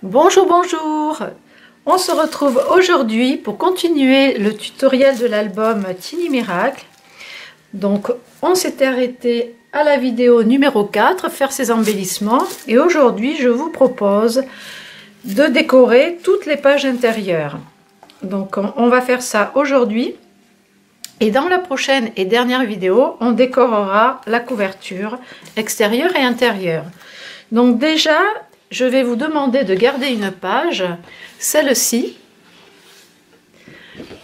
Bonjour, bonjour. On se retrouve aujourd'hui pour continuer le tutoriel de l'album Tiny Miracle. Donc, on s'était arrêté à la vidéo numéro 4, faire ses embellissements. Et aujourd'hui, je vous propose de décorer toutes les pages intérieures. Donc, on va faire ça aujourd'hui. Et dans la prochaine et dernière vidéo, on décorera la couverture extérieure et intérieure. Donc déjà, je vais vous demander de garder une page, celle-ci.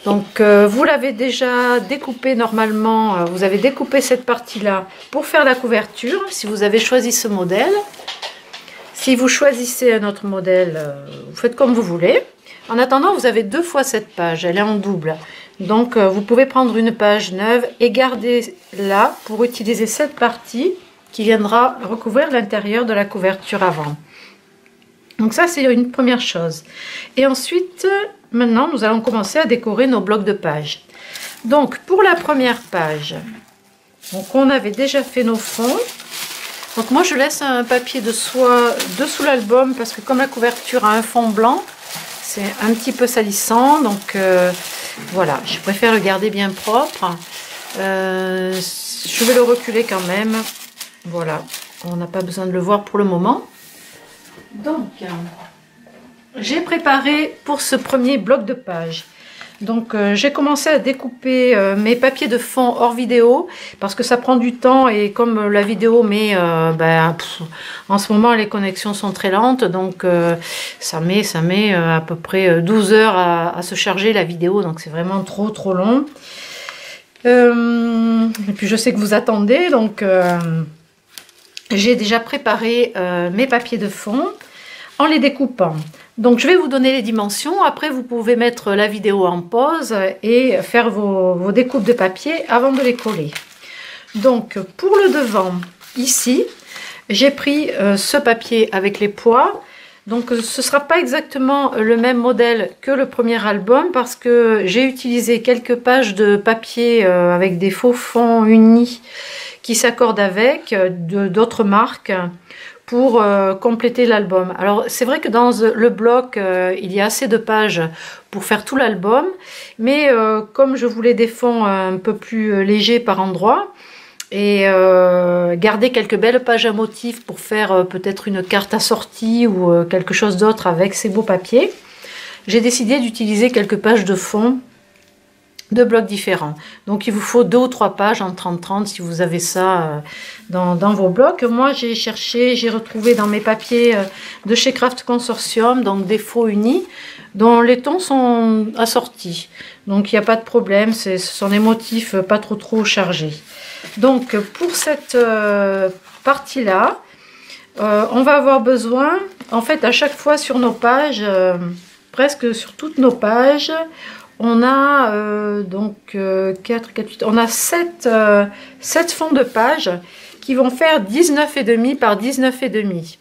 Donc vous l'avez déjà découpée normalement, vous avez découpé cette partie-là pour faire la couverture, si vous avez choisi ce modèle. Si vous choisissez un autre modèle, vous faites comme vous voulez. En attendant, vous avez deux fois cette page, elle est en double. Donc vous pouvez prendre une page neuve et garder là pour utiliser cette partie qui viendra recouvrir l'intérieur de la couverture avant. Donc ça, c'est une première chose. Et ensuite, maintenant, nous allons commencer à décorer nos blocs de pages. Donc, pour la première page, donc on avait déjà fait nos fonds. Donc moi, je laisse un papier de soie dessous l'album parce que comme la couverture a un fond blanc, c'est un petit peu salissant. Donc voilà, je préfère le garder bien propre. Je vais le reculer quand même. Voilà, on n'a pas besoin de le voir pour le moment. Donc, j'ai préparé pour ce premier bloc de page. Donc, j'ai commencé à découper mes papiers de fond hors vidéo parce que ça prend du temps et comme la vidéo met, en ce moment les connexions sont très lentes, donc ça met à peu près 12 heures à se charger la vidéo, donc c'est vraiment trop long. Et puis je sais que vous attendez, donc j'ai déjà préparé mes papiers de fond en les découpant. Donc je vais vous donner les dimensions, après vous pouvez mettre la vidéo en pause et faire vos découpes de papier avant de les coller. Donc pour le devant, ici, j'ai pris ce papier avec les poids. Donc ce ne sera pas exactement le même modèle que le premier album parce que j'ai utilisé quelques pages de papier avec des faux fonds unis qui s'accordent avec d'autres marques pour compléter l'album. Alors c'est vrai que dans le bloc il y a assez de pages pour faire tout l'album, mais comme je voulais des fonds un peu plus légers par endroit et garder quelques belles pages à motifs pour faire peut-être une carte assortie ou quelque chose d'autre avec ces beaux papiers, j'ai décidé d'utiliser quelques pages de fond de blocs différents. Donc il vous faut 2 ou 3 pages en 30-30 si vous avez ça dans vos blocs. Moi j'ai retrouvé dans mes papiers de chez Craft Consortium, donc des faux unis dont les tons sont assortis. Donc il n'y a pas de problème, ce sont des motifs pas trop chargés. Donc pour cette partie là, on va avoir besoin, en fait à chaque fois sur nos pages, presque sur toutes nos pages, on a donc 4, 8, on a 7 fonds de pages qui vont faire 19,5 par 19,5.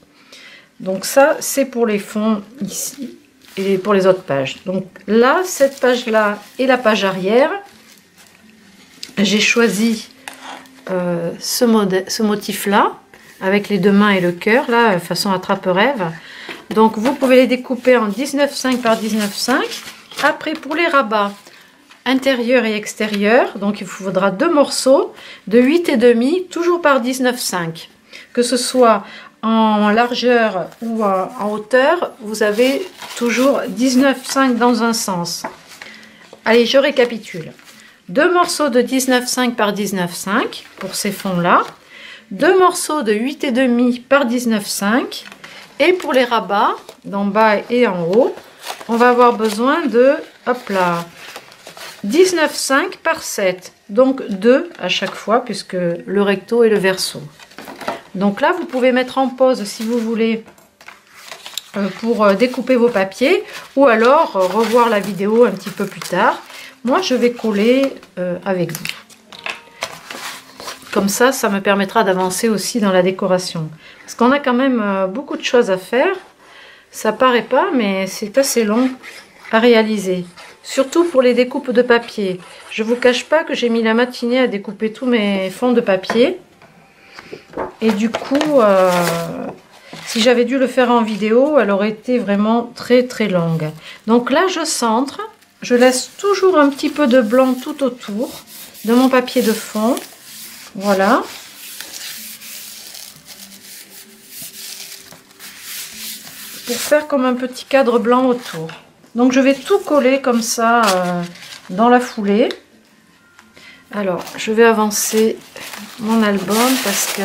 Donc ça, c'est pour les fonds ici et pour les autres pages. Donc là, cette page-là et la page arrière, j'ai choisi ce motif-là avec les deux mains et le cœur, là, façon attrape-rêve. Donc vous pouvez les découper en 19,5 par 19,5. Après, pour les rabats intérieur et extérieur, donc il vous faudra 2 morceaux de 8,5, toujours par 19,5. Que ce soit en largeur ou en hauteur, vous avez toujours 19,5 dans un sens. Allez, je récapitule. 2 morceaux de 19,5 par 19,5 pour ces fonds-là. 2 morceaux de 8,5 par 19,5. Et pour les rabats, d'en bas et en haut, on va avoir besoin de, hop là, 19,5 par 7. Donc 2 à chaque fois, puisque le recto et le verso. Donc là, vous pouvez mettre en pause si vous voulez pour découper vos papiers, ou alors revoir la vidéo un petit peu plus tard. Moi, je vais coller avec vous. Comme ça me permettra d'avancer aussi dans la décoration. Parce qu'on a quand même beaucoup de choses à faire. Ça paraît pas, mais c'est assez long à réaliser. Surtout pour les découpes de papier. Je vous cache pas que j'ai mis la matinée à découper tous mes fonds de papier. Et du coup, Si j'avais dû le faire en vidéo, elle aurait été vraiment très très longue. Donc là, je centre. Je laisse toujours un petit peu de blanc tout autour de mon papier de fond. Voilà. Pour faire comme un petit cadre blanc autour. Donc je vais tout coller comme ça dans la foulée. Alors, je vais avancer mon album parce que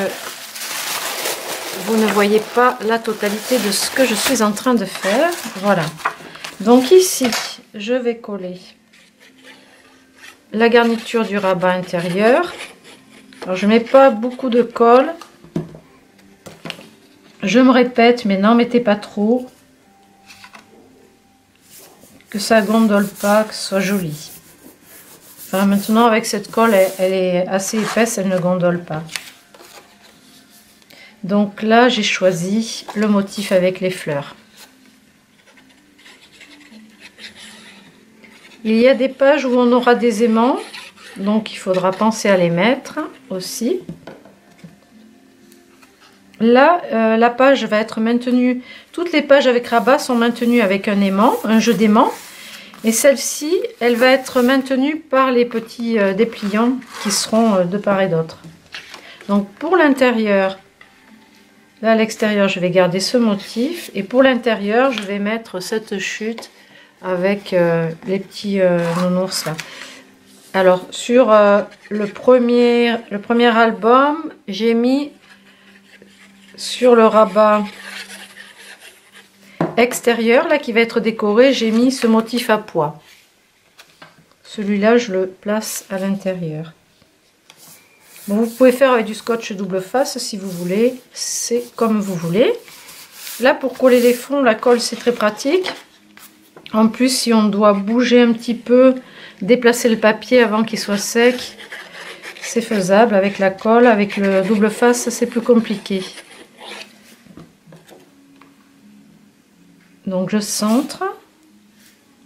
vous ne voyez pas la totalité de ce que je suis en train de faire. Voilà. Donc ici, je vais coller la garniture du rabat intérieur. Alors, je ne mets pas beaucoup de colle. Je me répète, mais n'en mettez pas trop. Que ça gondole pas, que ce soit joli. Enfin, maintenant, avec cette colle, elle est assez épaisse, elle ne gondole pas. Donc là, j'ai choisi le motif avec les fleurs. Il y a des pages où on aura des aimants, donc il faudra penser à les mettre aussi. Là, la page va être maintenue, toutes les pages avec rabat sont maintenues avec un aimant, un jeu d'aimants. Et celle-ci, elle va être maintenue par les petits dépliants qui seront de part et d'autre. Donc pour l'intérieur, là à l'extérieur, je vais garder ce motif. Et pour l'intérieur, je vais mettre cette chute avec les petits nounours là. Alors sur le premier album, j'ai mis sur le rabat extérieur là qui va être décoré, j'ai mis ce motif à pois. Celui-là, je le place à l'intérieur. Bon, vous pouvez faire avec du scotch double face si vous voulez, c'est comme vous voulez. Là, pour coller les fonds, la colle c'est très pratique. En plus, si on doit bouger un petit peu, déplacer le papier avant qu'il soit sec, c'est faisable avec la colle. Avec le double face, c'est plus compliqué. Donc je centre,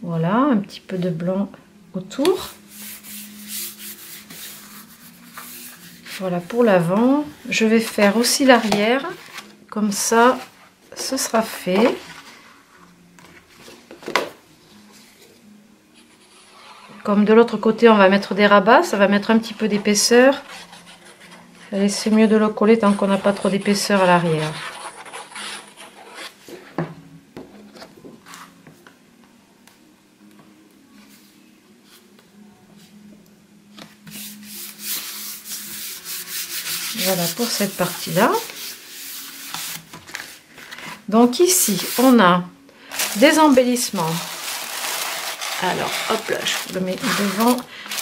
voilà, un petit peu de blanc autour. Voilà pour l'avant. Je vais faire aussi l'arrière, comme ça, ce sera fait. Comme de l'autre côté, on va mettre des rabats, ça va mettre un petit peu d'épaisseur. C'est mieux de le coller tant qu'on n'a pas trop d'épaisseur à l'arrière. Voilà pour cette partie-là. Donc ici, on a des embellissements. Alors, hop là, je vous le mets devant.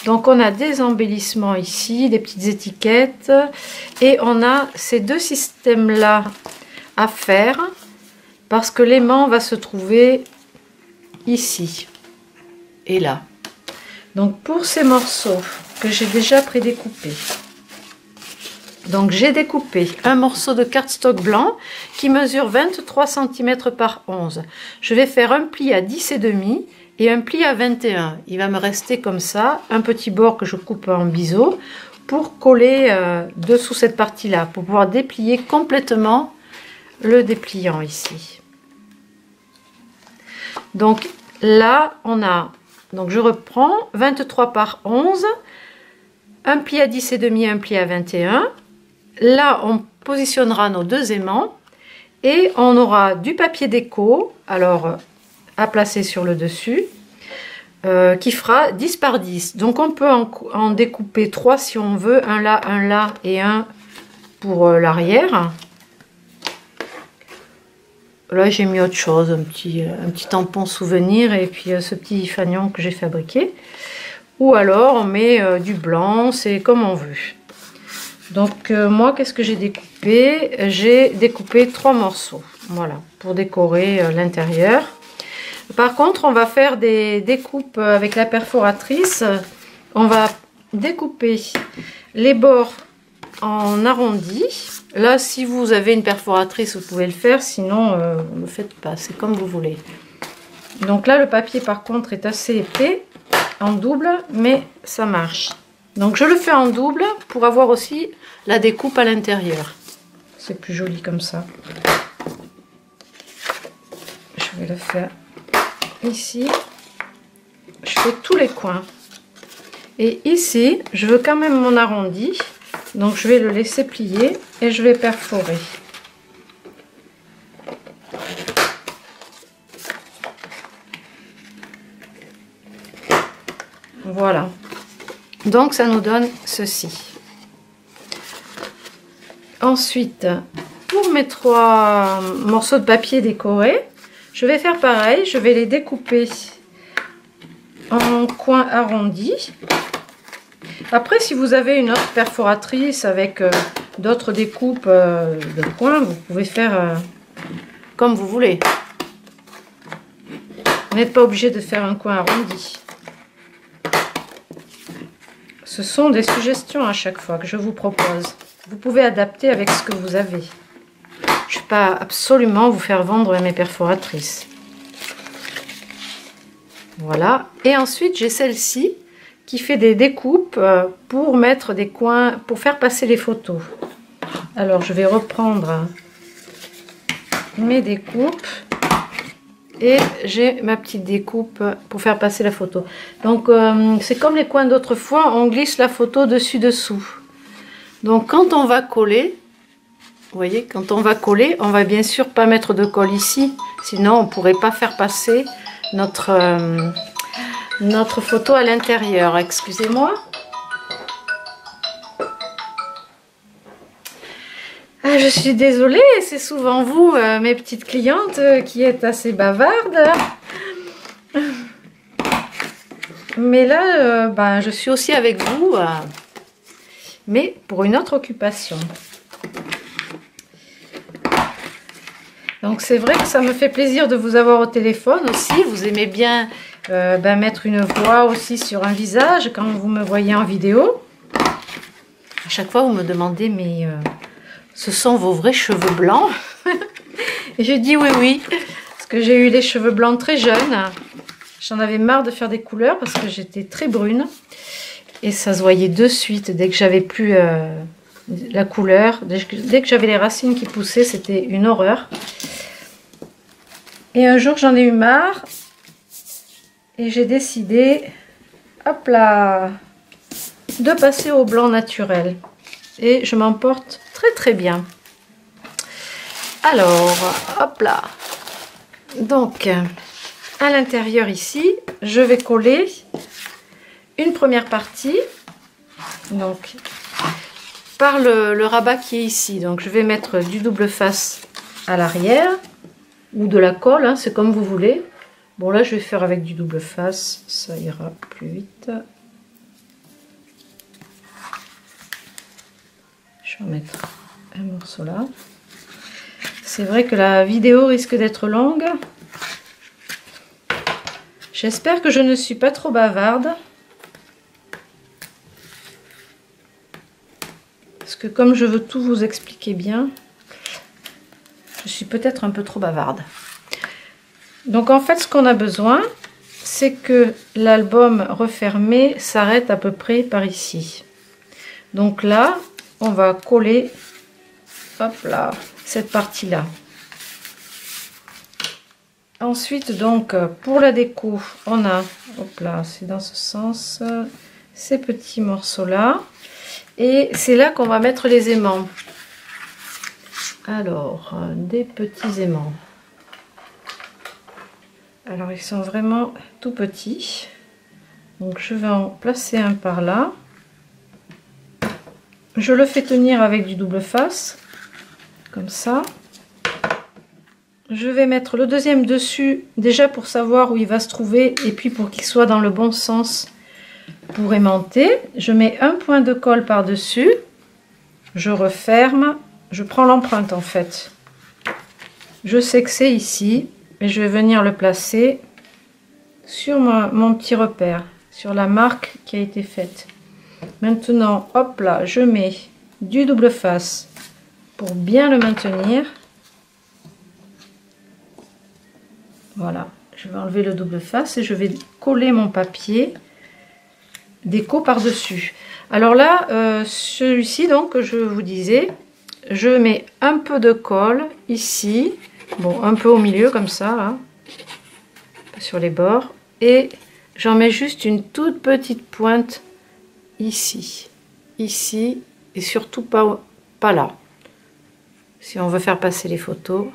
Donc, on a des embellissements ici, des petites étiquettes. Et on a ces deux systèmes-là à faire parce que l'aimant va se trouver ici et là. Donc, pour ces morceaux que j'ai déjà prédécoupés, donc j'ai découpé un morceau de cardstock blanc qui mesure 23 cm par 11. Je vais faire un pli à 10,5 et un pli à 21. Il va me rester comme ça un petit bord que je coupe en biseau pour coller dessous cette partie-là, pour pouvoir déplier complètement le dépliant ici. Donc là, on a, donc je reprends 23 par 11, un pli à 10,5 et un pli à 21. Là, on positionnera nos deux aimants et on aura du papier déco, alors à placer sur le dessus, qui fera 10 par 10. Donc on peut en découper 3 si on veut, un là et un pour l'arrière. Là, j'ai mis autre chose, un petit tampon souvenir et puis ce petit fanion que j'ai fabriqué. Ou alors on met du blanc, c'est comme on veut. Donc moi, qu'est-ce que j'ai découpé? J'ai découpé 3 morceaux, voilà, pour décorer l'intérieur. Par contre, on va faire des découpes avec la perforatrice. On va découper les bords en arrondi. Là, si vous avez une perforatrice, vous pouvez le faire, sinon ne le faites pas, c'est comme vous voulez. Donc là, le papier par contre est assez épais, en double, mais ça marche. Donc je le fais en double pour avoir aussi la découpe à l'intérieur. C'est plus joli comme ça. Je vais le faire ici. Je fais tous les coins. Et ici, je veux quand même mon arrondi. Donc je vais le laisser plier et je vais perforer. Voilà. Donc ça nous donne ceci. Ensuite, pour mes 3 morceaux de papier décorés, je vais faire pareil. Je vais les découper en coins arrondis. Après, si vous avez une autre perforatrice avec d'autres découpes de coins, vous pouvez faire comme vous voulez. Vous n'êtes pas obligé de faire un coin arrondi. Ce sont des suggestions à chaque fois que je vous propose. Vous pouvez adapter avec ce que vous avez. Je ne vais pas absolument vous faire vendre mes perforatrices. Voilà. Et ensuite, j'ai celle-ci qui fait des découpes pour mettre des coins, pour faire passer les photos. Alors, je vais reprendre mes découpes. Et j'ai ma petite découpe pour faire passer la photo. Donc, c'est comme les coins d'autrefois, on glisse la photo dessus-dessous. Donc, quand on va coller, vous voyez, quand on va coller, on va bien sûr pas mettre de colle ici. Sinon, on ne pourrait pas faire passer notre photo à l'intérieur. Excusez-moi. Ah, je suis désolée, c'est souvent vous, mes petites clientes, qui êtes assez bavardes. Mais là, ben, je suis aussi avec vous, mais pour une autre occupation. Donc c'est vrai que ça me fait plaisir de vous avoir au téléphone aussi. Vous aimez bien ben, mettre une voix aussi sur un visage quand vous me voyez en vidéo. À chaque fois, vous me demandez, mais... ce sont vos vrais cheveux blancs? Et je dis oui, oui. Parce que j'ai eu les cheveux blancs très jeunes. J'en avais marre de faire des couleurs parce que j'étais très brune. Et ça se voyait de suite. Dès que j'avais plus la couleur, dès que j'avais les racines qui poussaient, c'était une horreur. Et un jour, j'en ai eu marre. Et j'ai décidé, hop là, de passer au blanc naturel. Et je m'en porte très bien. Alors, hop là. Donc, à l'intérieur ici, je vais coller une première partie. Donc, par le rabat qui est ici. Donc, je vais mettre du double face à l'arrière ou de la colle, hein, c'est comme vous voulez. Bon, là, je vais faire avec du double face, ça ira plus vite. Je vais en mettre un morceau là. C'est vrai que la vidéo risque d'être longue. J'espère que je ne suis pas trop bavarde. Parce que comme je veux tout vous expliquer bien, je suis peut-être un peu trop bavarde. Donc en fait, ce qu'on a besoin, c'est que l'album refermé s'arrête à peu près par ici. Donc là, on va coller, hop là, cette partie-là. Ensuite, donc, pour la déco, on a, hop là, c'est dans ce sens, ces petits morceaux-là. Et c'est là qu'on va mettre les aimants. Alors, des petits aimants. Alors, ils sont vraiment tout petits. Donc, je vais en placer un par là. Je le fais tenir avec du double face, comme ça. Je vais mettre le deuxième dessus, déjà pour savoir où il va se trouver, et puis pour qu'il soit dans le bon sens pour aimanter. Je mets un point de colle par-dessus, je referme, je prends l'empreinte en fait. Je sais que c'est ici, et je vais venir le placer sur mon petit repère, sur la marque qui a été faite. Maintenant, hop là, je mets du double face pour bien le maintenir. Voilà, je vais enlever le double face et je vais coller mon papier déco par-dessus. Alors là, celui-ci, donc, je vous disais, je mets un peu de colle ici, bon, un peu au milieu comme ça, là. sur les bords, et j'en mets juste une toute petite pointe ici, ici, et surtout pas là, si on veut faire passer les photos.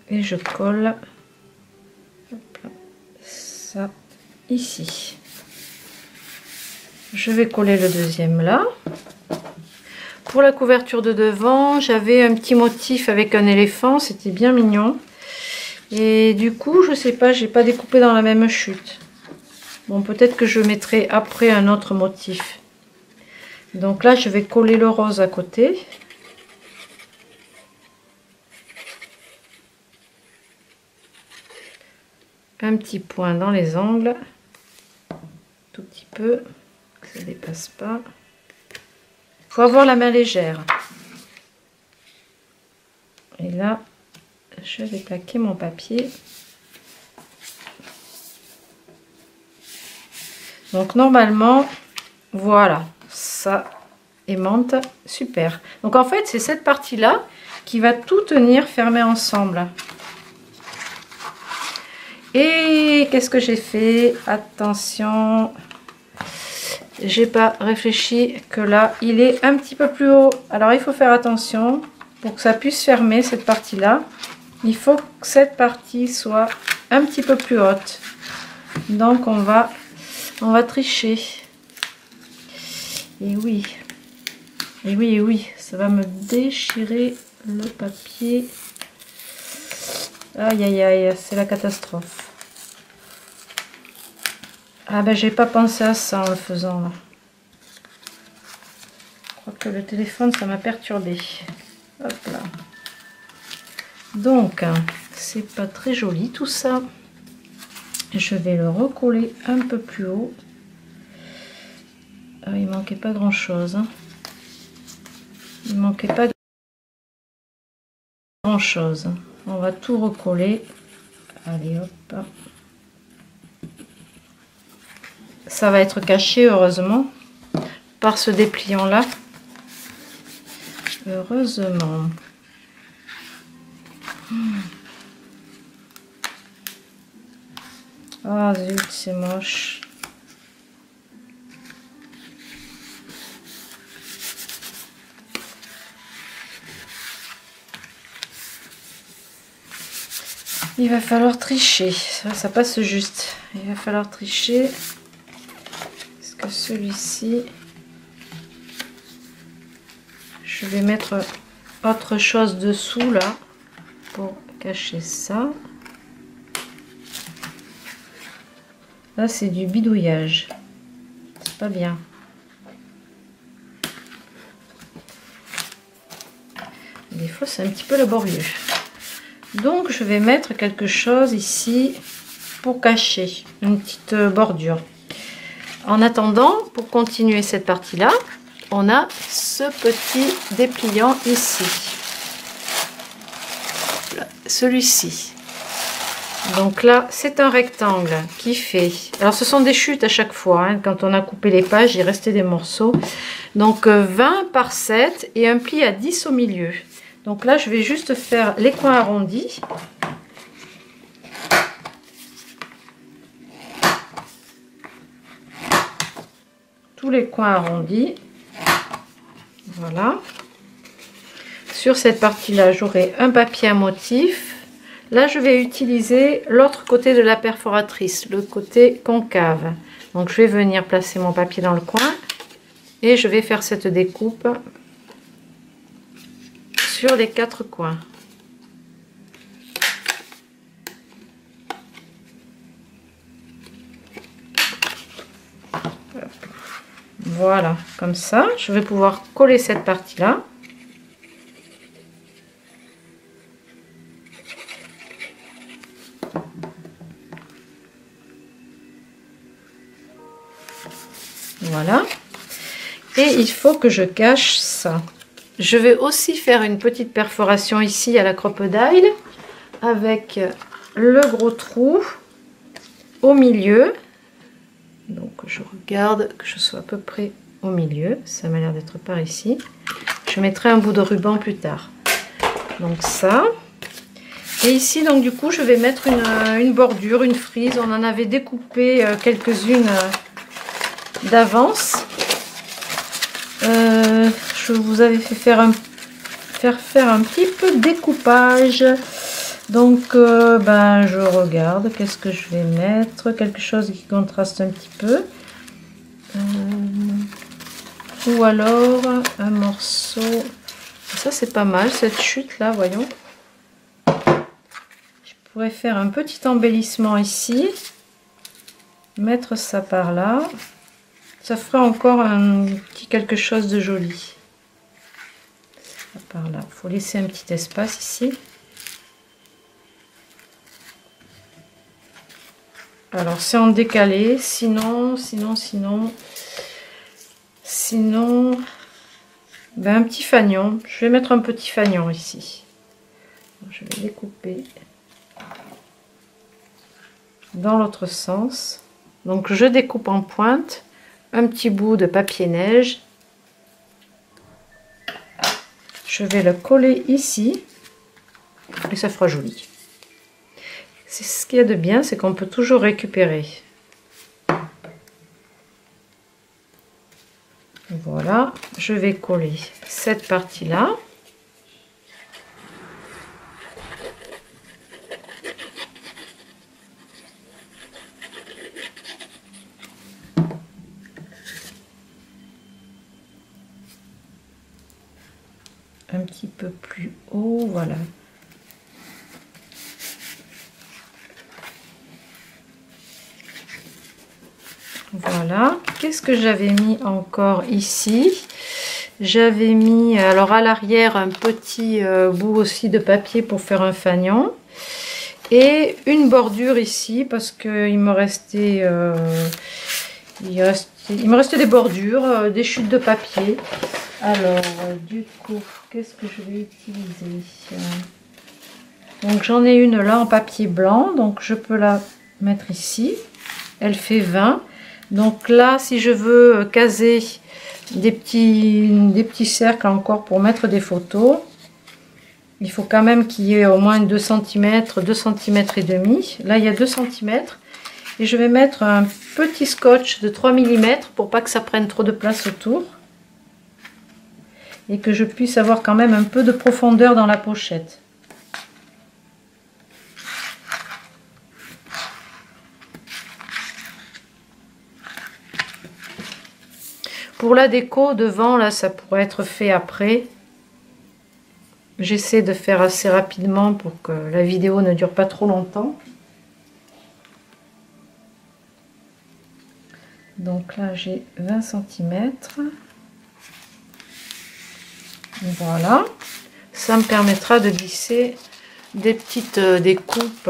Et je colle ça ici. Je vais coller le deuxième là. Pour la couverture de devant, j'avais un petit motif avec un éléphant, c'était bien mignon. Et du coup, je sais pas, j'ai pas découpé dans la même chute. Bon, peut-être que je mettrai après un autre motif. Donc là, je vais coller le rose à côté. Un petit point dans les angles, tout petit peu, que ça dépasse pas. Faut avoir la main légère. Et là, je vais plaquer mon papier. Donc normalement, voilà, ça aimante, super. Donc en fait, c'est cette partie-là qui va tout tenir fermé ensemble. Et qu'est-ce que j'ai fait? Attention, j'ai pas réfléchi que là, il est un petit peu plus haut. Alors il faut faire attention pour que ça puisse fermer cette partie-là. Il faut que cette partie soit un petit peu plus haute. Donc on va tricher. Et oui, et oui, et oui, ça va me déchirer le papier. Aïe aïe aïe, c'est la catastrophe. Ah ben j'ai pas pensé à ça en le faisant là. Je crois que le téléphone ça m'a perturbé. Hop là. Donc c'est pas très joli tout ça. Je vais le recoller un peu plus haut. Ah, il manquait pas grand chose. Hein. Il manquait pas grand chose. On va tout recoller. Allez hop. Ça va être caché heureusement par ce dépliant là. Heureusement. Ah zut, c'est moche. Il va falloir tricher. Ça passe juste. Il va falloir tricher. Est-ce que celui-ci... Je vais mettre autre chose dessous là pour cacher ça. Là c'est du bidouillage. C'est pas bien. Des fois c'est un petit peu laborieux. Donc je vais mettre quelque chose ici pour cacher une petite bordure. En attendant, pour continuer cette partie là, on a ce petit dépliant ici, celui-ci. Donc là c'est un rectangle qui fait, alors ce sont des chutes à chaque fois, hein. Quand on a coupé les pages il restait des morceaux, donc 20 par 7 et un pli à 10 au milieu. Donc là je vais juste faire les coins arrondis. Tous les coins arrondis. Voilà. Sur cette partie là j'aurai un papier à motif. Là je vais utiliser l'autre côté de la perforatrice, le côté concave. Donc je vais venir placer mon papier dans le coin et je vais faire cette découpe sur les 4 coins. Voilà, comme ça, je vais pouvoir coller cette partie-là. Voilà. Et il faut que je cache ça. Je vais aussi faire une petite perforation ici à la crocodile avec le gros trou au milieu. Donc je regarde que je sois à peu près au milieu, ça m'a l'air d'être par ici. Je mettrai un bout de ruban plus tard. Donc ça. Et ici, donc du coup, je vais mettre une bordure, une frise. On en avait découpé quelques-unes d'avance. Je vous avais fait faire un petit peu de découpage. Donc, ben, je regarde. Qu'est-ce que je vais mettre? Quelque chose qui contraste un petit peu. Ou alors, un morceau. Ça, c'est pas mal, cette chute-là, voyons. Je pourrais faire un petit embellissement ici. Mettre ça par là. Ça fera encore un petit quelque chose de joli. Ça par là. Il faut laisser un petit espace ici. Alors c'est en décalé, sinon, ben, un petit fanion. Je vais mettre un petit fanion ici. Je vais découper dans l'autre sens. Donc je découpe en pointe un petit bout de papier neige. Je vais le coller ici et ça fera joli. C'est ce qu'il y a de bien, c'est qu'on peut toujours récupérer. Voilà, je vais coller cette partie-là. Un petit peu plus haut, voilà. Voilà, qu'est-ce que j'avais mis encore ici? J'avais mis, alors à l'arrière, un petit bout aussi de papier pour faire un fanion. Et une bordure ici, parce qu'il me restait, il me restait des bordures, des chutes de papier. Alors, du coup, qu'est-ce que je vais utiliser? Donc j'en ai une là en papier blanc, donc je peux la mettre ici. Elle fait 20. Donc là, si je veux caser des petits cercles encore pour mettre des photos, il faut quand même qu'il y ait au moins 2 cm, 2 cm et demi. Là, il y a 2 cm. Et je vais mettre un petit scotch de 3 mm pour pas que ça prenne trop de place autour. Et que je puisse avoir quand même un peu de profondeur dans la pochette. Pour la déco devant, là, ça pourrait être fait après. J'essaie de faire assez rapidement pour que la vidéo ne dure pas trop longtemps. Donc là, j'ai 20 cm. Voilà. Ça me permettra de glisser des petites découpes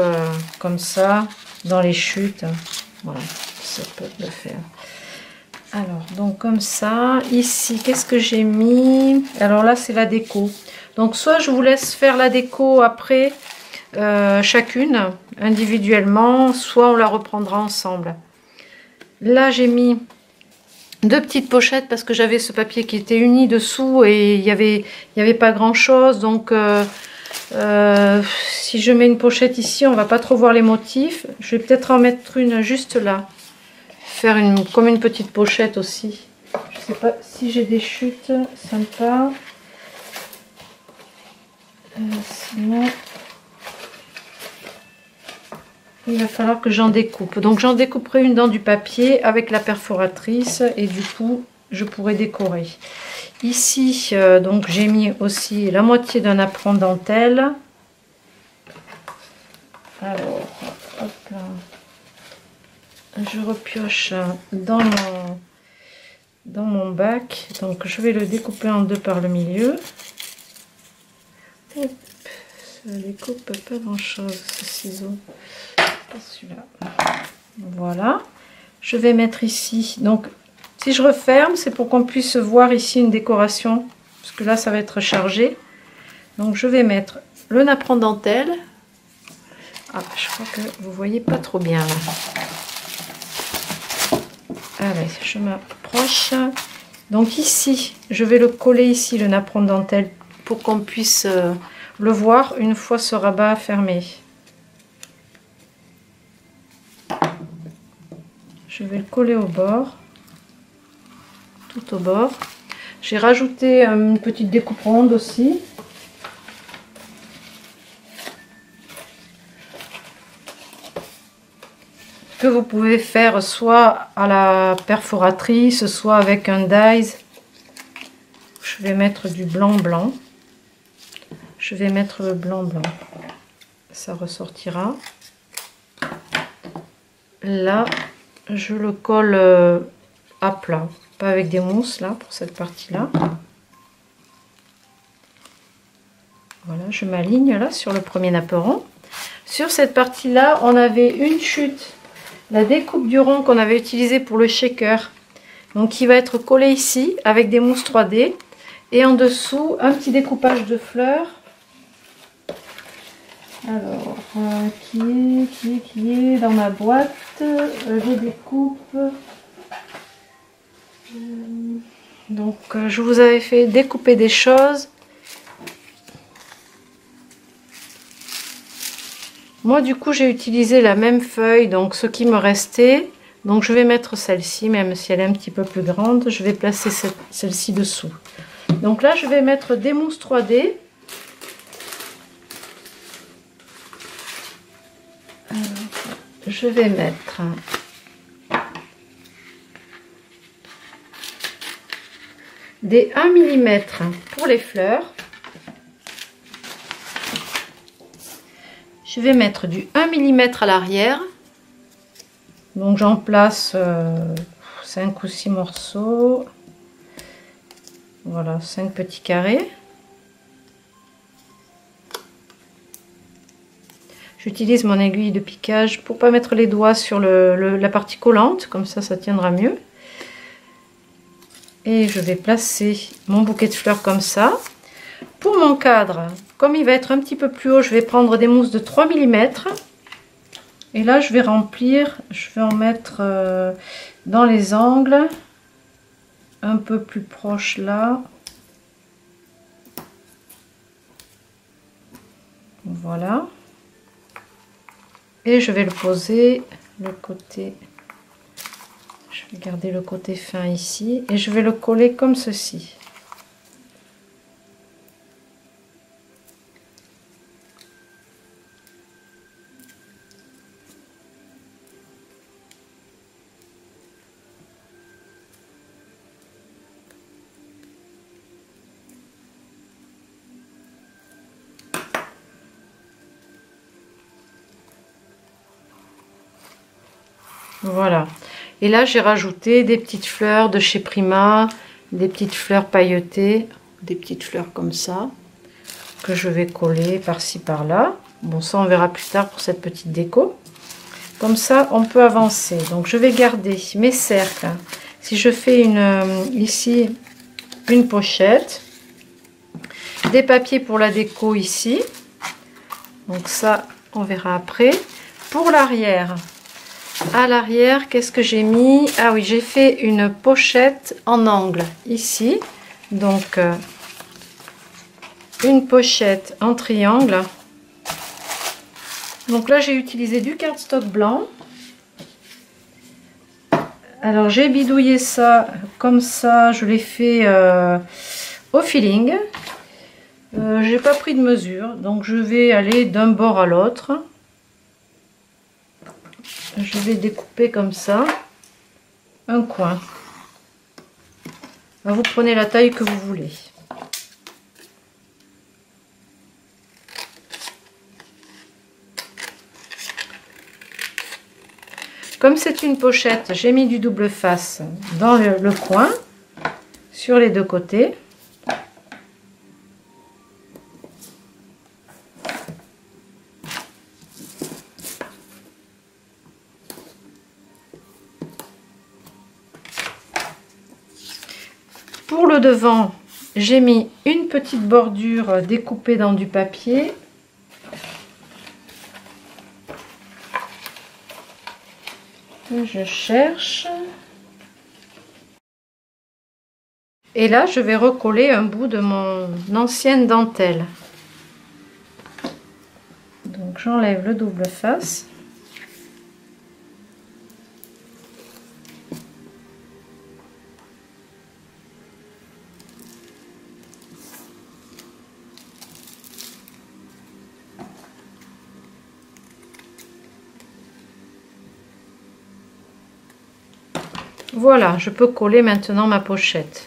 comme ça dans les chutes. Voilà, ça peut le faire. Alors, donc comme ça, ici, qu'est-ce que j'ai mis? Alors là, c'est la déco. Donc, soit je vous laisse faire la déco après, chacune, individuellement, soit on la reprendra ensemble. Là, j'ai mis 2 petites pochettes parce que j'avais ce papier qui était uni dessous et il y avait pas grand-chose. Donc, si je mets une pochette ici, on va pas trop voir les motifs. Je vais peut-être en mettre une juste là. Faire comme une petite pochette aussi. Je sais pas si j'ai des chutes sympas. Sinon, il va falloir que j'en découpe. Donc j'en découperai une dans du papier avec la perforatrice et du coup je pourrai décorer. Ici, donc j'ai mis aussi la moitié d'un apron dentelle. Alors, hop là. Je repioche dans mon bac, donc je vais le découper en deux par le milieu. Hop, ça découpe pas grand chose ce ciseau, pas celui-là. Voilà, je vais mettre ici, donc si je referme c'est pour qu'on puisse voir ici une décoration, parce que là ça va être chargé. Donc je vais mettre le napperon dentelle. Ah, je crois que vous voyez pas trop bien là. Allez, je m'approche. Donc ici, je vais le coller ici, le napperon dentelle, pour qu'on puisse le voir une fois ce rabat fermé. Je vais le coller au bord, tout au bord. J'ai rajouté une petite découpe ronde aussi. Que vous pouvez faire soit à la perforatrice, soit avec un dies. Je vais mettre du blanc. Je vais mettre le blanc. Ça ressortira. Là, je le colle à plat. Pas avec des mousses, là, pour cette partie-là. Voilà, je m'aligne là sur le premier napperon. Sur cette partie-là, on avait une chute. La découpe du rond qu'on avait utilisé pour le shaker. Donc, qui va être collé ici avec des mousses 3D. Et en dessous, un petit découpage de fleurs. Alors, qui est dans ma boîte. Je découpe. Donc, je vous avais fait découper des choses. Moi, du coup, j'ai utilisé la même feuille, donc ce qui me restait. Donc, je vais mettre celle-ci, même si elle est un petit peu plus grande. Je vais placer celle-ci dessous. Donc là, je vais mettre des mousses 3D. Alors, je vais mettre des 1 mm pour les fleurs. Je vais mettre du 1 mm à l'arrière. Donc j'en place 5 ou 6 morceaux. Voilà, 5 petits carrés. J'utilise mon aiguille de piquage pour pas mettre les doigts sur la partie collante, comme ça tiendra mieux. Et je vais placer mon bouquet de fleurs comme ça. Pour mon cadre, comme il va être un petit peu plus haut, je vais prendre des mousses de 3 mm. Et là, je vais remplir, je vais en mettre dans les angles, un peu plus proche là. Voilà. Et je vais le poser le côté, je vais garder le côté fin ici et je vais le coller comme ceci. Voilà, et là j'ai rajouté des petites fleurs de chez Prima, des petites fleurs pailletées, des petites fleurs comme ça, que je vais coller par-ci par-là. Bon, ça on verra plus tard pour cette petite déco. Comme ça on peut avancer. Donc je vais garder mes cercles. Si je fais ici une pochette, des papiers pour la déco ici, donc ça on verra après. Pour l'arrière, à l'arrière, qu'est-ce que j'ai mis? Ah oui, j'ai fait une pochette en angle ici. Donc, une pochette en triangle. Donc là, j'ai utilisé du cardstock blanc. Alors, j'ai bidouillé ça comme ça. Je l'ai fait au feeling. J'ai pas pris de mesure. Donc, je vais aller d'un bord à l'autre. Je vais découper comme ça un coin. Vous prenez la taille que vous voulez. Comme c'est une pochette, j'ai mis du double face dans le coin, sur les deux côtés. Pour le devant, j'ai mis une petite bordure découpée dans du papier. Je cherche. Et là, je vais recoller un bout de mon ancienne dentelle. Donc j'enlève le double face. Voilà, je peux coller maintenant ma pochette.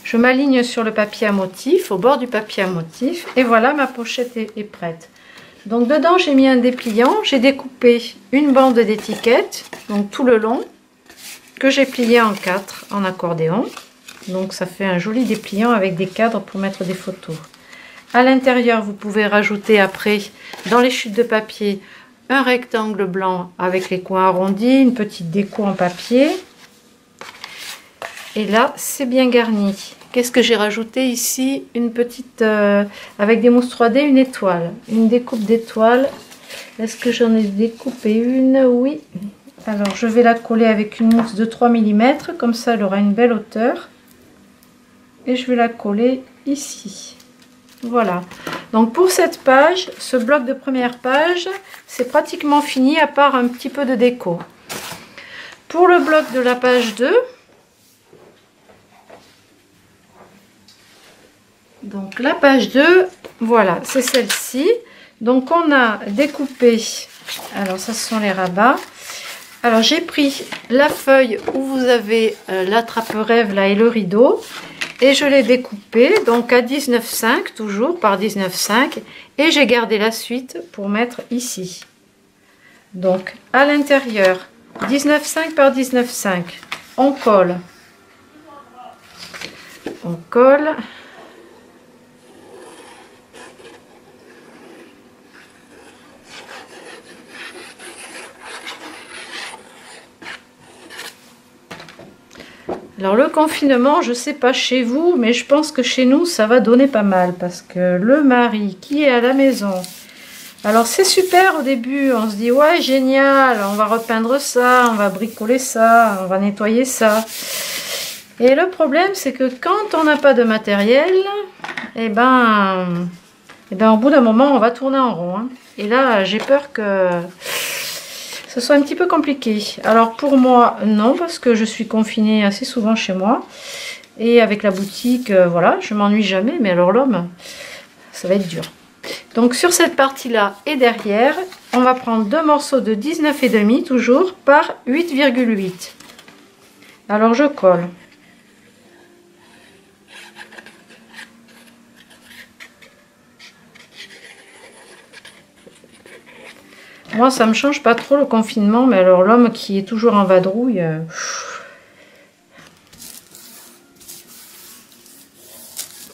Je m'aligne sur le papier à motif, au bord du papier à motif, et voilà, ma pochette est prête. Donc dedans, j'ai mis un dépliant, j'ai découpé une bande d'étiquette, donc tout le long, que j'ai plié en 4 en accordéon. Donc ça fait un joli dépliant avec des cadres pour mettre des photos. À l'intérieur, vous pouvez rajouter après, dans les chutes de papier, un rectangle blanc avec les coins arrondis, une petite déco en papier. Et là, c'est bien garni. Qu'est-ce que j'ai rajouté ici? Une petite, avec des mousses 3D, une étoile. Une découpe d'étoile. Est-ce que j'en ai découpé une? Oui. Alors, je vais la coller avec une mousse de 3 mm. Comme ça, elle aura une belle hauteur. Et je vais la coller ici. Voilà. Donc, pour cette page, ce bloc de première page, c'est pratiquement fini, à part un petit peu de déco. Pour le bloc de la page 2... Donc la page 2, voilà, c'est celle-ci. Donc on a découpé, alors ça ce sont les rabats. Alors j'ai pris la feuille où vous avez l'attrape-rêve là et le rideau. Et je l'ai découpé donc à 19,5 toujours par 19,5. Et j'ai gardé la suite pour mettre ici. Donc à l'intérieur, 19,5 par 19,5. On colle. On colle. Alors le confinement, je sais pas chez vous, mais je pense que chez nous, ça va donner pas mal. Parce que le mari qui est à la maison, alors c'est super au début, on se dit ouais génial, on va repeindre ça, on va bricoler ça, on va nettoyer ça. Et le problème c'est que quand on n'a pas de matériel, et ben au bout d'un moment on va tourner en rond. Hein. Et là j'ai peur que... ce soit un petit peu compliqué. Alors pour moi, non, parce que je suis confinée assez souvent chez moi. Et avec la boutique, voilà, je m'ennuie jamais. Mais alors l'homme, ça va être dur. Donc sur cette partie-là et derrière, on va prendre deux morceaux de 19,5 toujours par 8,8. Alors je colle. Moi, ça me change pas trop le confinement, mais alors l'homme qui est toujours en vadrouille...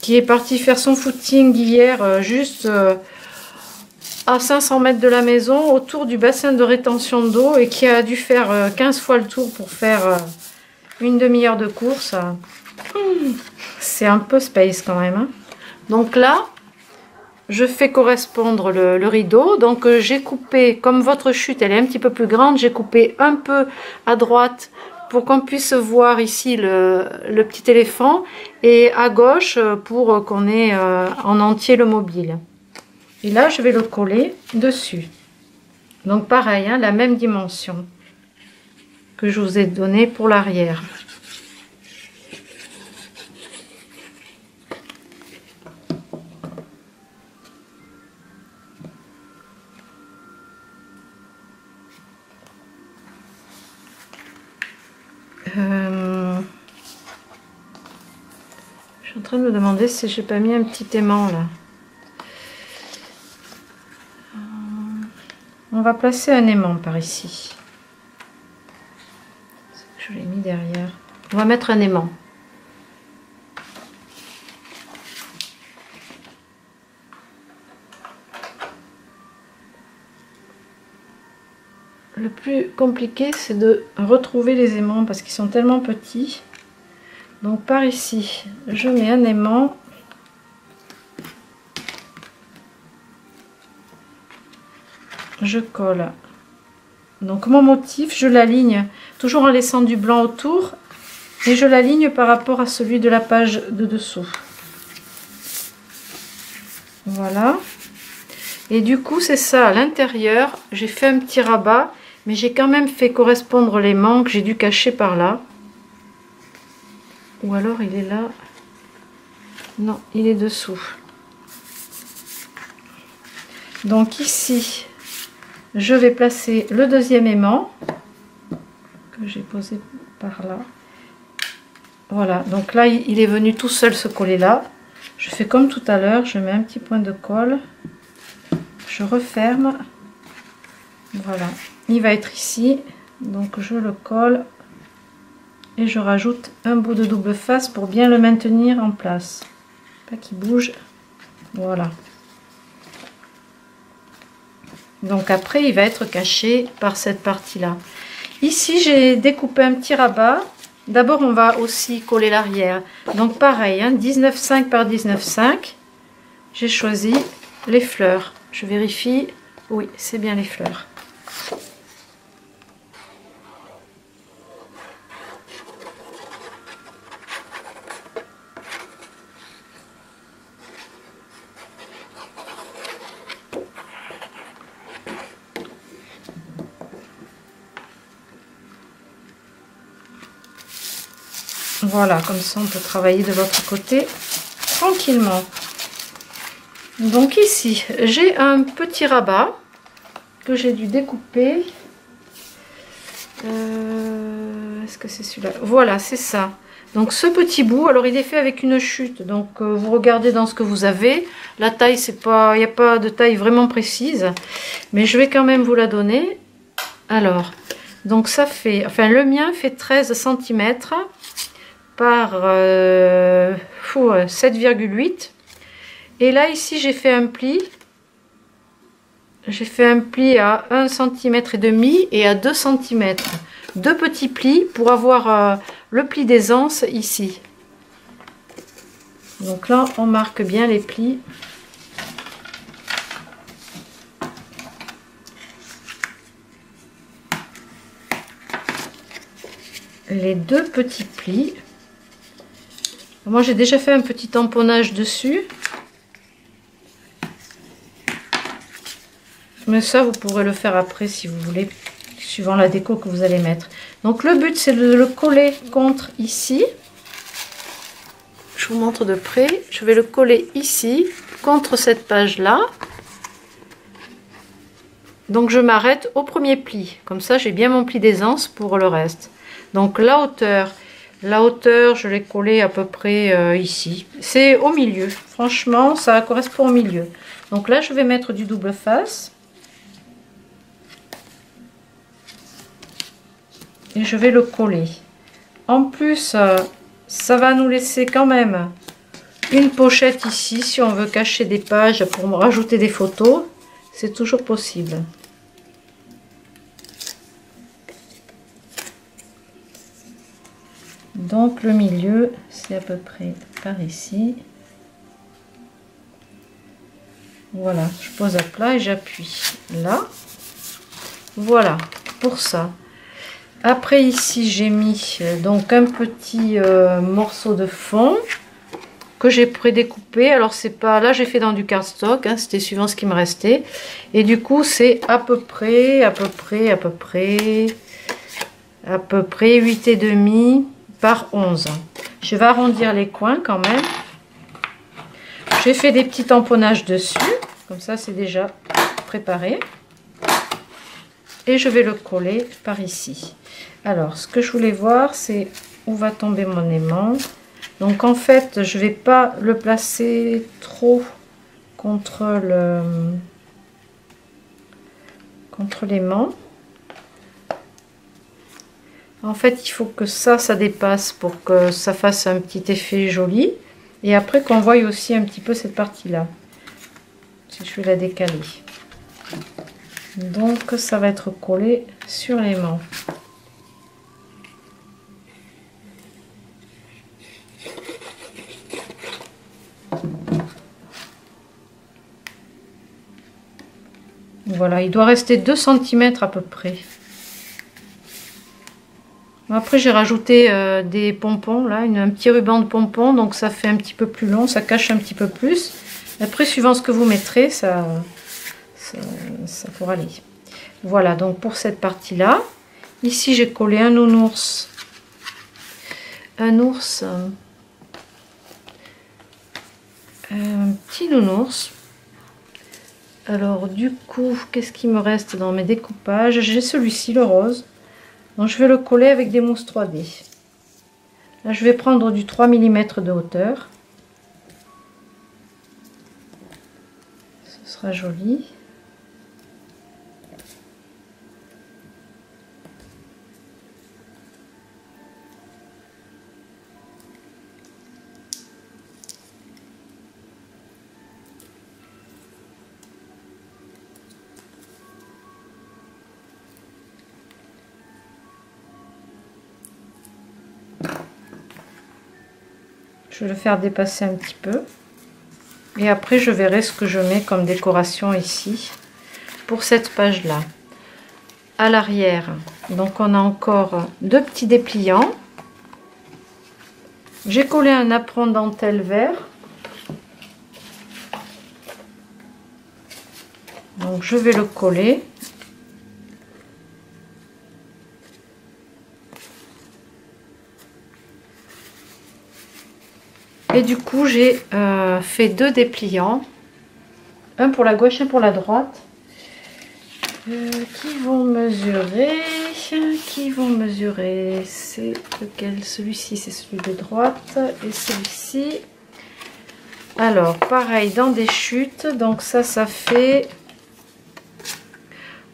qui est parti faire son footing hier, juste à 500 mètres de la maison, autour du bassin de rétention d'eau, et qui a dû faire 15 fois le tour pour faire une demi-heure de course. C'est un peu space quand même. Hein. Donc là... je fais correspondre le rideau, donc j'ai coupé, comme votre chute elle est un petit peu plus grande, j'ai coupé un peu à droite pour qu'on puisse voir ici le petit éléphant et à gauche pour qu'on ait en entier le mobile. Et là je vais le coller dessus. Donc pareil, hein, la même dimension que je vous ai donné pour l'arrière. Je suis en train de me demander si j'ai pas mis un petit aimant là. On va placer un aimant par ici. Je l'ai mis derrière. On va mettre un aimant. Le plus compliqué, c'est de retrouver les aimants parce qu'ils sont tellement petits. Donc par ici, je mets un aimant. Je colle Donc mon motif, je l'aligne toujours en laissant du blanc autour et je l'aligne par rapport à celui de la page de dessous. Voilà. Et du coup, c'est ça, à l'intérieur, j'ai fait un petit rabat, mais j'ai quand même fait correspondre les manques, j'ai dû cacher par là. Ou alors il est là. Non, il est dessous. Donc ici, je vais placer le deuxième aimant que j'ai posé par là. Voilà, donc là, il est venu tout seul se coller là. Je fais comme tout à l'heure, je mets un petit point de colle. Je referme. Voilà, il va être ici. Donc je le colle. Et je rajoute un bout de double face pour bien le maintenir en place. Pas qu'il bouge. Voilà. Donc après, il va être caché par cette partie-là. Ici, j'ai découpé un petit rabat. D'abord, on va aussi coller l'arrière. Donc pareil, hein, 19,5 par 19,5. J'ai choisi les fleurs. Je vérifie. Oui, c'est bien les fleurs. Voilà, comme ça on peut travailler de l'autre côté tranquillement. Donc ici, j'ai un petit rabat que j'ai dû découper. Est-ce que c'est celui-là? Voilà, c'est ça. Donc ce petit bout, alors il est fait avec une chute. Donc vous regardez dans ce que vous avez. La taille, c'est pas, il n'y a pas de taille vraiment précise. Mais je vais quand même vous la donner. Alors, donc ça fait, enfin le mien fait 13 cm. Par 7,8 et là ici j'ai fait un pli, à 1 cm et demi et à 2 cm, deux petits plis pour avoir le pli d'aisance ici. Donc là on marque bien les plis. Les deux petits plis. Moi j'ai déjà fait un petit tamponnage dessus, mais ça vous pourrez le faire après si vous voulez, suivant la déco que vous allez mettre. Donc le but c'est de le coller contre ici. Je vous montre de près. Je vais le coller ici contre cette page là. Donc je m'arrête au premier pli, comme ça j'ai bien mon pli d'aisance pour le reste. Donc la hauteur, je l'ai collé à peu près ici. C'est au milieu. Franchement, ça correspond au milieu. Donc là, je vais mettre du double face. Et je vais le coller. En plus, ça va nous laisser quand même une pochette ici. Si on veut cacher des pages pour me rajouter des photos, c'est toujours possible. Donc le milieu, c'est à peu près par ici. Voilà, je pose à plat et j'appuie là. Voilà, pour ça. Après ici, j'ai mis donc un petit morceau de fond que j'ai prédécoupé. Alors c'est pas, là j'ai fait dans du cardstock, hein, c'était suivant ce qui me restait. Et du coup, c'est à peu près 8,5 par 11. Je vais arrondir les coins quand même. J'ai fait des petits tamponnages dessus, comme ça c'est déjà préparé. Et je vais le coller par ici. Alors, ce que je voulais voir, c'est où va tomber mon aimant. Donc en fait, je vais pas le placer trop contre l'aimant. En fait, il faut que ça dépasse pour que ça fasse un petit effet joli. Et après qu'on voie aussi un petit peu cette partie-là. Si je vais la décaler. Donc ça va être collé sur l'aimant. Voilà, il doit rester 2 cm à peu près. Après j'ai rajouté des pompons, là, un petit ruban de pompons, donc ça fait un petit peu plus long, ça cache un petit peu plus. Après, suivant ce que vous mettrez, ça pourra aller. Voilà, donc pour cette partie-là. Ici, j'ai collé un nounours. Un ours. Un petit nounours. Alors, du coup, qu'est-ce qui me reste dans mes découpages? J'ai celui-ci, le rose. Donc, je vais le coller avec des mousses 3D. Là, je vais prendre du 3 mm de hauteur. Ce sera joli. Je vais le faire dépasser un petit peu. Et après, je verrai ce que je mets comme décoration ici. Pour cette page-là. À l'arrière, donc on a encore 2 petits dépliants. J'ai collé un apron dentelle vert. Donc je vais le coller. Et du coup, j'ai fait 2 dépliants. Un pour la gauche et pour la droite. Qui vont mesurer c'est lequel? Celui-ci, c'est celui de droite. Et celui-ci. Alors, pareil, dans des chutes. Donc ça fait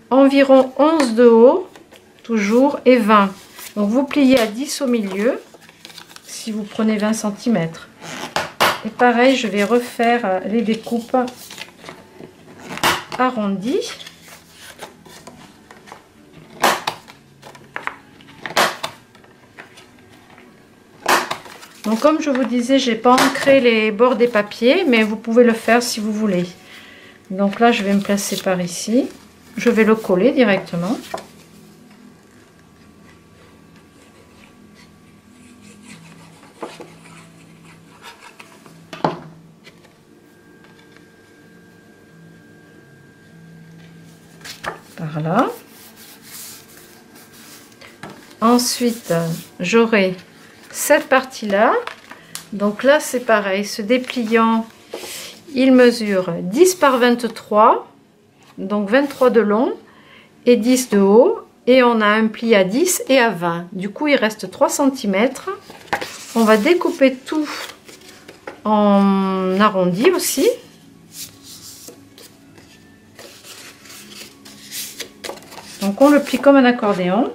environ 11 de haut. Toujours. Et 20. Donc vous pliez à 10 au milieu. Si vous prenez 20 cm. Et pareil, je vais refaire les découpes arrondies. Donc comme je vous disais, j'ai pas ancré les bords des papiers, mais vous pouvez le faire si vous voulez. Donc là, je vais me placer par ici. Je vais le coller directement. Par là. Ensuite, j'aurai cette partie là. Donc là, c'est pareil, ce dépliant, il mesure 10 par 23, donc 23 de long et 10 de haut, et on a un pli à 10 et à 20. Du coup, il reste 3 cm. On va découper tout en arrondi aussi. Donc on le plie comme un accordéon.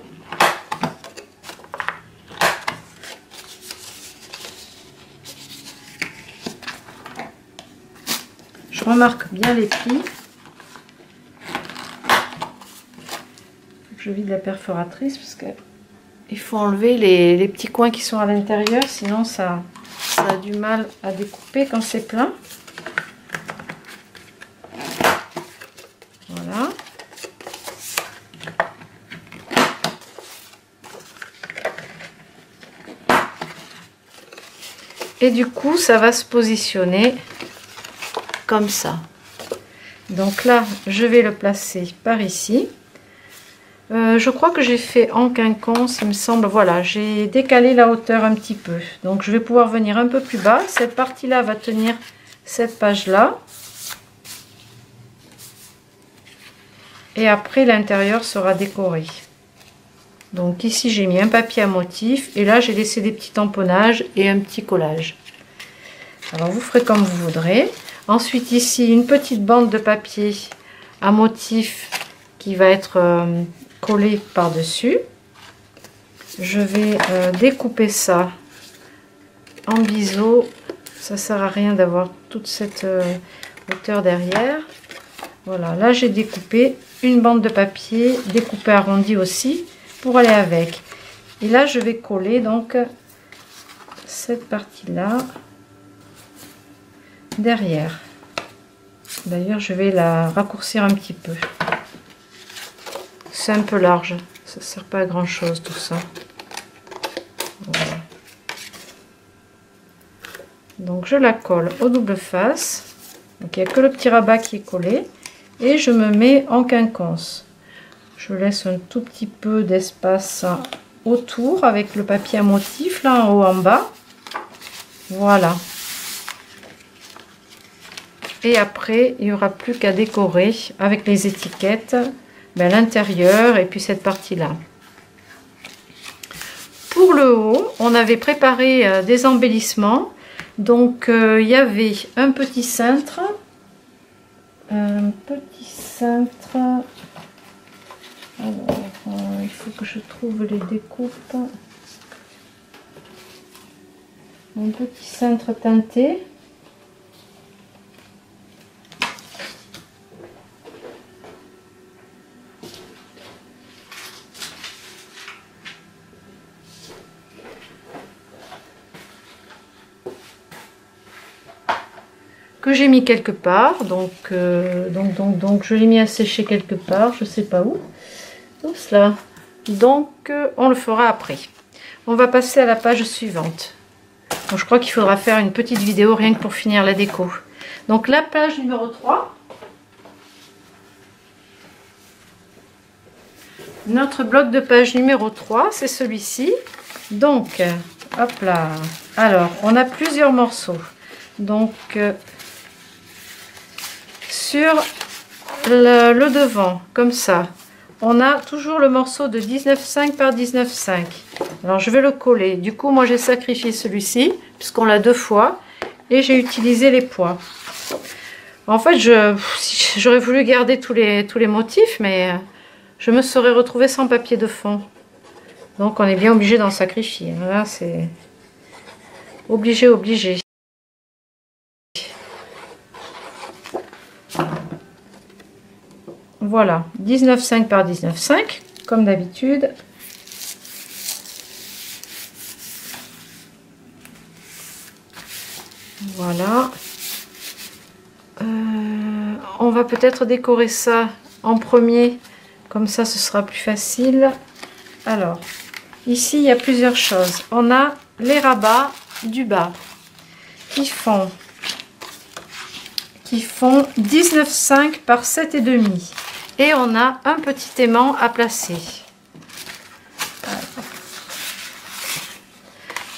Je remarque bien les plis. Je vide la perforatrice parce que il faut enlever les petits coins qui sont à l'intérieur, sinon ça a du mal à découper quand c'est plein. Voilà. Et du coup, ça va se positionner comme ça. Donc là, je vais le placer par ici. Je crois que j'ai fait en quinconce, il me semble. Voilà, j'ai décalé la hauteur un petit peu. Donc je vais pouvoir venir un peu plus bas. Cette partie-là va tenir cette page-là. Et après, l'intérieur sera décoré. Donc ici, j'ai mis un papier à motif. Et là, j'ai laissé des petits tamponnages et un petit collage. Alors, vous ferez comme vous voudrez. Ensuite, ici, une petite bande de papier à motif qui va être collée par-dessus. Je vais découper ça en biseau. Ça sert à rien d'avoir toute cette hauteur derrière. Voilà, là, j'ai découpé une bande de papier découpée arrondie aussi pour aller avec. Et là, je vais coller donc cette partie-là derrière. D'ailleurs, je vais la raccourcir un petit peu. C'est un peu large, ça ne sert pas à grand chose tout ça. Donc je la colle au double face. Donc il n'y a que le petit rabat qui est collé. Et je me mets en quinconce. Je laisse un tout petit peu d'espace autour avec le papier à motif là en haut en bas. Voilà. Et après il n'y aura plus qu'à décorer avec les étiquettes l'intérieur et puis cette partie là. Pour le haut, on avait préparé des embellissements. Donc il y avait un petit cintre. Alors, il faut que je trouve les découpes. Un petit cintre teinté. Que j'ai mis quelque part, donc je l'ai mis à sécher quelque part, je sais pas où. Oups là. Donc on le fera après. On va passer à la page suivante. Donc, je crois qu'il faudra faire une petite vidéo rien que pour finir la déco. Donc la page numéro 3. Notre bloc de page numéro 3, c'est celui-ci. Donc, hop là. Alors, on a plusieurs morceaux. Donc, sur le devant, comme ça, on a toujours le morceau de 19,5 par 19,5. Alors, je vais le coller. Du coup, moi, j'ai sacrifié celui-ci, puisqu'on l'a 2 fois, et j'ai utilisé les poids. En fait, j'aurais voulu garder tous les motifs, mais je me serais retrouvée sans papier de fond. Donc, on est bien obligé d'en sacrifier. Là, c'est obligé. Voilà, 19,5 par 19,5, comme d'habitude. Voilà. On va peut-être décorer ça en premier, comme ça ce sera plus facile. Alors, ici il y a plusieurs choses. On a les rabats du bas qui font 19,5 par 7,5. Et on a un petit aimant à placer.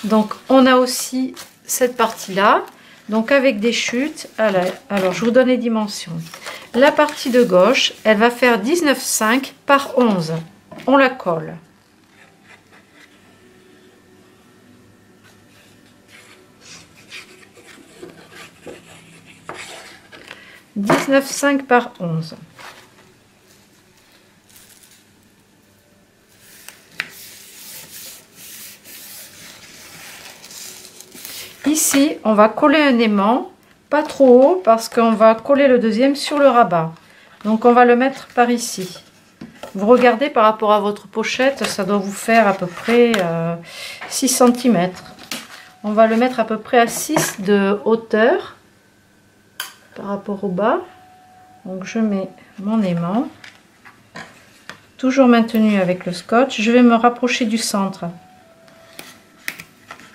Donc on a aussi cette partie là, donc avec des chutes. Alors je vous donne les dimensions. La partie de gauche, elle va faire 19,5 par 11. On la colle. « 19,5 par 11. » Ici, on va coller un aimant, pas trop haut parce qu'on va coller le deuxième sur le rabat. Donc on va le mettre par ici. Vous regardez par rapport à votre pochette, ça doit vous faire à peu près 6 cm. On va le mettre à peu près à 6 de hauteur par rapport au bas. Donc je mets mon aimant, toujours maintenu avec le scotch. Je vais me rapprocher du centre.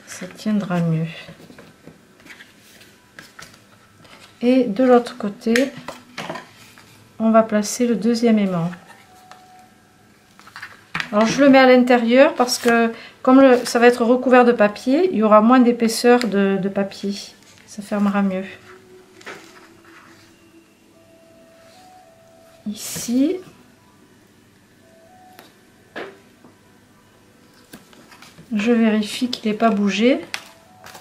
Ça tiendra mieux. Et de l'autre côté, on va placer le deuxième aimant. Alors je le mets à l'intérieur parce que comme ça va être recouvert de papier, il y aura moins d'épaisseur de papier. Ça fermera mieux. Ici. Je vérifie qu'il n'ait pas bougé.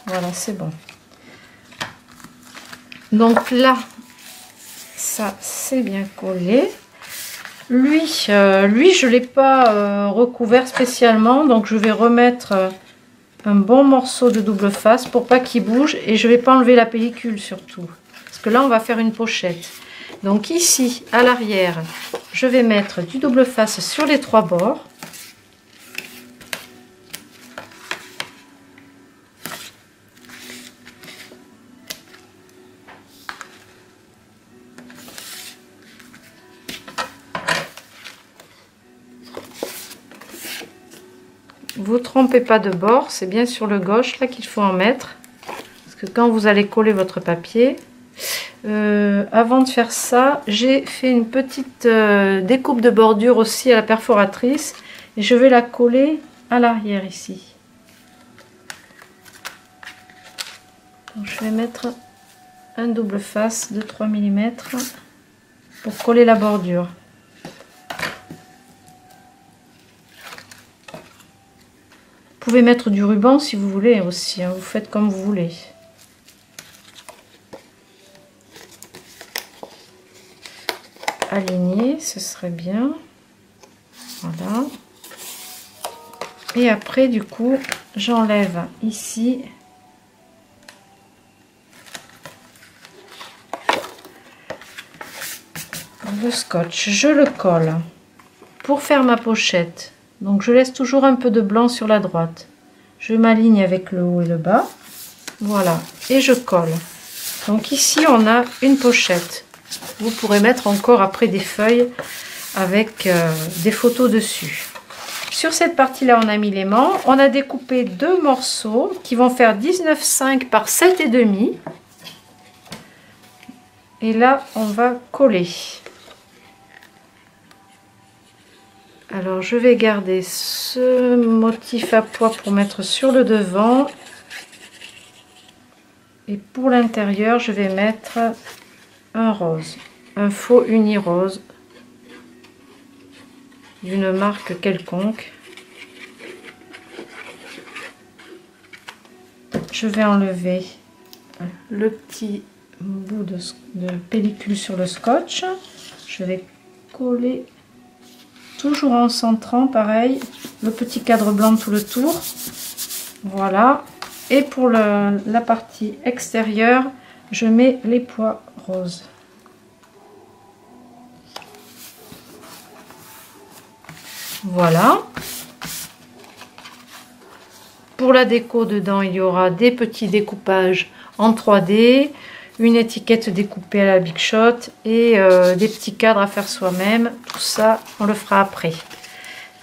Voilà, c'est bon. Donc là, ça c'est bien collé. Lui, je ne l'ai pas recouvert spécialement, donc je vais remettre un bon morceau de double face pour pas qu'il bouge, et je ne vais pas enlever la pellicule surtout, parce que là on va faire une pochette. Donc ici, à l'arrière, je vais mettre du double face sur les 3 bords. Vous trompez pas de bord, c'est bien sur le gauche là qu'il faut en mettre, parce que quand vous allez coller votre papier, avant de faire ça, j'ai fait une petite découpe de bordure aussi à la perforatrice et je vais la coller à l'arrière ici. Donc, je vais mettre un double face de 3 mm pour coller la bordure. Vous pouvez mettre du ruban si vous voulez aussi, hein, vous faites comme vous voulez. Aligner, ce serait bien. Voilà. Et après, du coup, j'enlève ici le scotch. Je le colle pour faire ma pochette. Donc, je laisse toujours un peu de blanc sur la droite. Je m'aligne avec le haut et le bas. Voilà. Et je colle. Donc, ici, on a une pochette. Vous pourrez mettre encore après des feuilles avec des photos dessus. Sur cette partie-là, on a mis l'aimant. On a découpé deux morceaux qui vont faire 19,5 par 7,5. Et là, on va coller. Alors, je vais garder ce motif à pois pour mettre sur le devant. Et pour l'intérieur, je vais mettre un rose, un faux uni rose d'une marque quelconque. Je vais enlever le petit bout de pellicule sur le scotch. Je vais coller toujours en centrant, pareil, le petit cadre blanc tout le tour. Voilà. Et pour la partie extérieure, je mets les pois roses. Voilà. Pour la déco dedans, il y aura des petits découpages en 3D, une étiquette découpée à la Big Shot et des petits cadres à faire soi-même. Tout ça, on le fera après.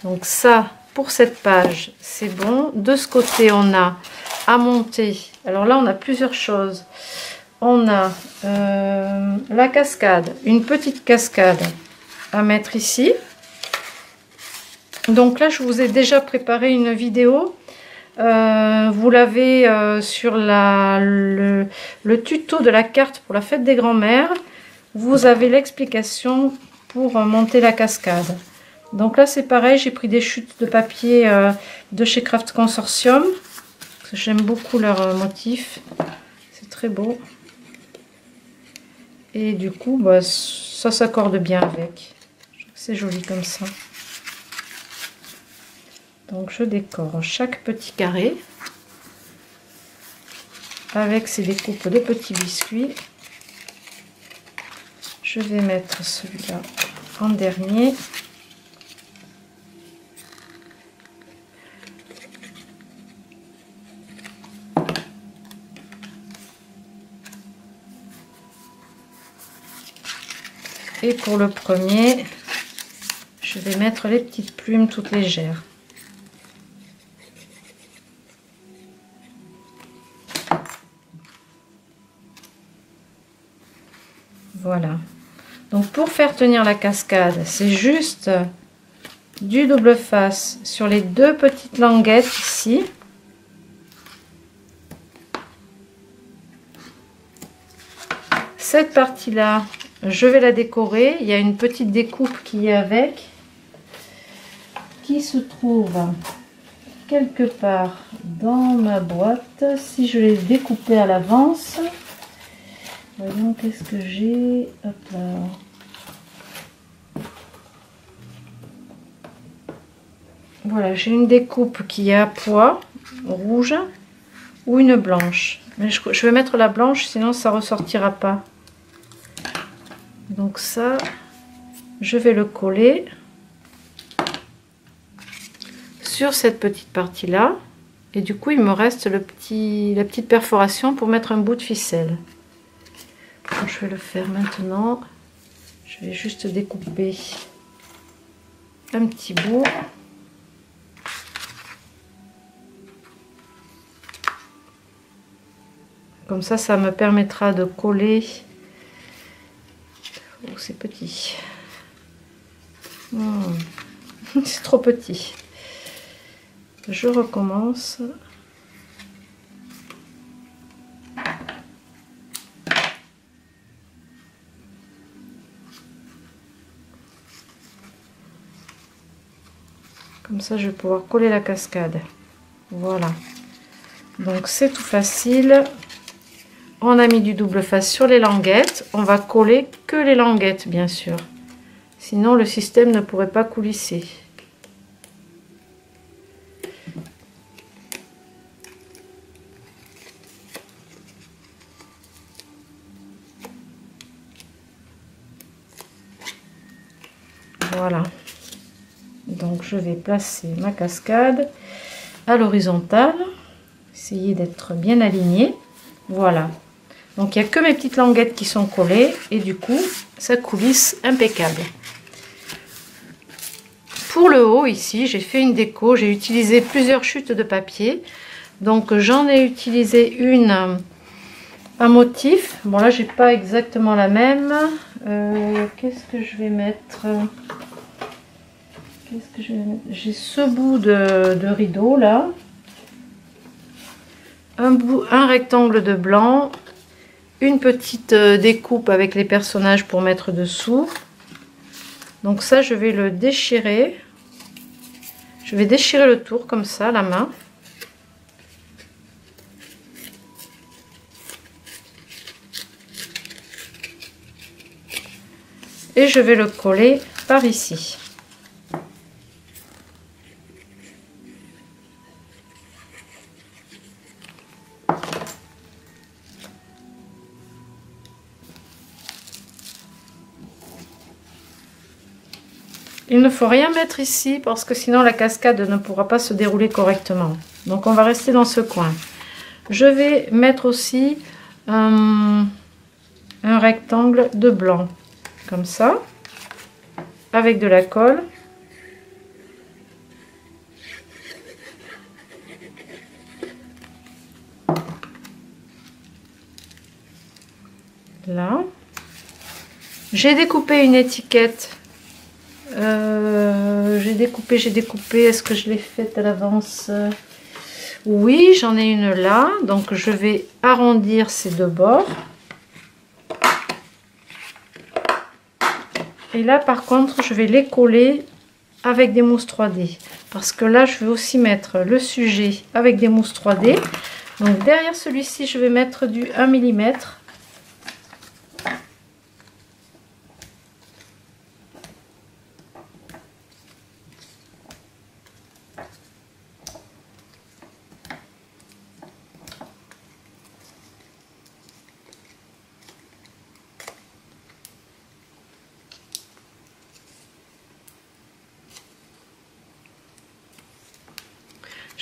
Donc ça, pour cette page, c'est bon. De ce côté, on a à monter. Alors là, on a plusieurs choses. On a la cascade, une petite cascade à mettre ici. Donc là, je vous ai déjà préparé une vidéo. Vous l'avez sur le tuto de la carte pour la fête des grands-mères. Vous avez l'explication pour monter la cascade. Donc là, c'est pareil, j'ai pris des chutes de papier de chez Craft Consortium. J'aime beaucoup leur motif. C'est très beau. Et du coup, bah, ça s'accorde bien avec. C'est joli comme ça. Donc je décore chaque petit carré avec ces découpes de petits biscuits. Je vais mettre celui-là en dernier. Et pour le premier, je vais mettre les petites plumes toutes légères. Voilà. Donc pour faire tenir la cascade, c'est juste du double face sur les deux petites languettes ici. Cette partie-là, je vais la décorer. Il y a une petite découpe qui est avec, qui se trouve quelque part dans ma boîte. Si je l'ai découpée à l'avance, voyons qu'est-ce que j'ai. Hop là. Voilà, j'ai une découpe qui est à pois rouge ou une blanche. Mais je vais mettre la blanche, sinon ça ressortira pas. Donc ça, je vais le coller sur cette petite partie là. Et du coup, il me reste la petite perforation pour mettre un bout de ficelle. Donc, je vais le faire maintenant. Je vais juste découper un petit bout. Comme ça me permettra de coller. Oh, c'est petit. C'est trop petit. Je recommence. Comme ça, je vais pouvoir coller la cascade. Voilà. Donc, c'est tout facile. On a mis du double face sur les languettes. On va coller que les languettes, bien sûr. Sinon, le système ne pourrait pas coulisser. Voilà. Donc, je vais placer ma cascade à l'horizontale. Essayer d'être bien aligné. Voilà. Donc, il n'y a que mes petites languettes qui sont collées. Et du coup, ça coulisse impeccable. Pour le haut, ici, j'ai fait une déco. J'ai utilisé plusieurs chutes de papier. Donc, j'en ai utilisé une à motif. Bon, là, j'ai pas exactement la même. Qu'est-ce que je vais mettre? J'ai ce bout de rideau là, un rectangle de blanc, une petite découpe avec les personnages pour mettre dessous. Donc ça, je vais le déchirer. Je vais déchirer le tour comme ça, la main. Et je vais le coller par ici. Il ne faut rien mettre ici parce que sinon la cascade ne pourra pas se dérouler correctement. Donc on va rester dans ce coin. Je vais mettre aussi un rectangle de blanc. Comme ça. Avec de la colle. Là. J'ai découpé une étiquette. J'ai découpé. Est-ce que je l'ai faite à l'avance? Oui, j'en ai une là. Donc, je vais arrondir ces deux bords. Et là, par contre, je vais les coller avec des mousses 3D. Parce que là, je vais aussi mettre le sujet avec des mousses 3D. Donc, derrière celui-ci, je vais mettre du 1 mm.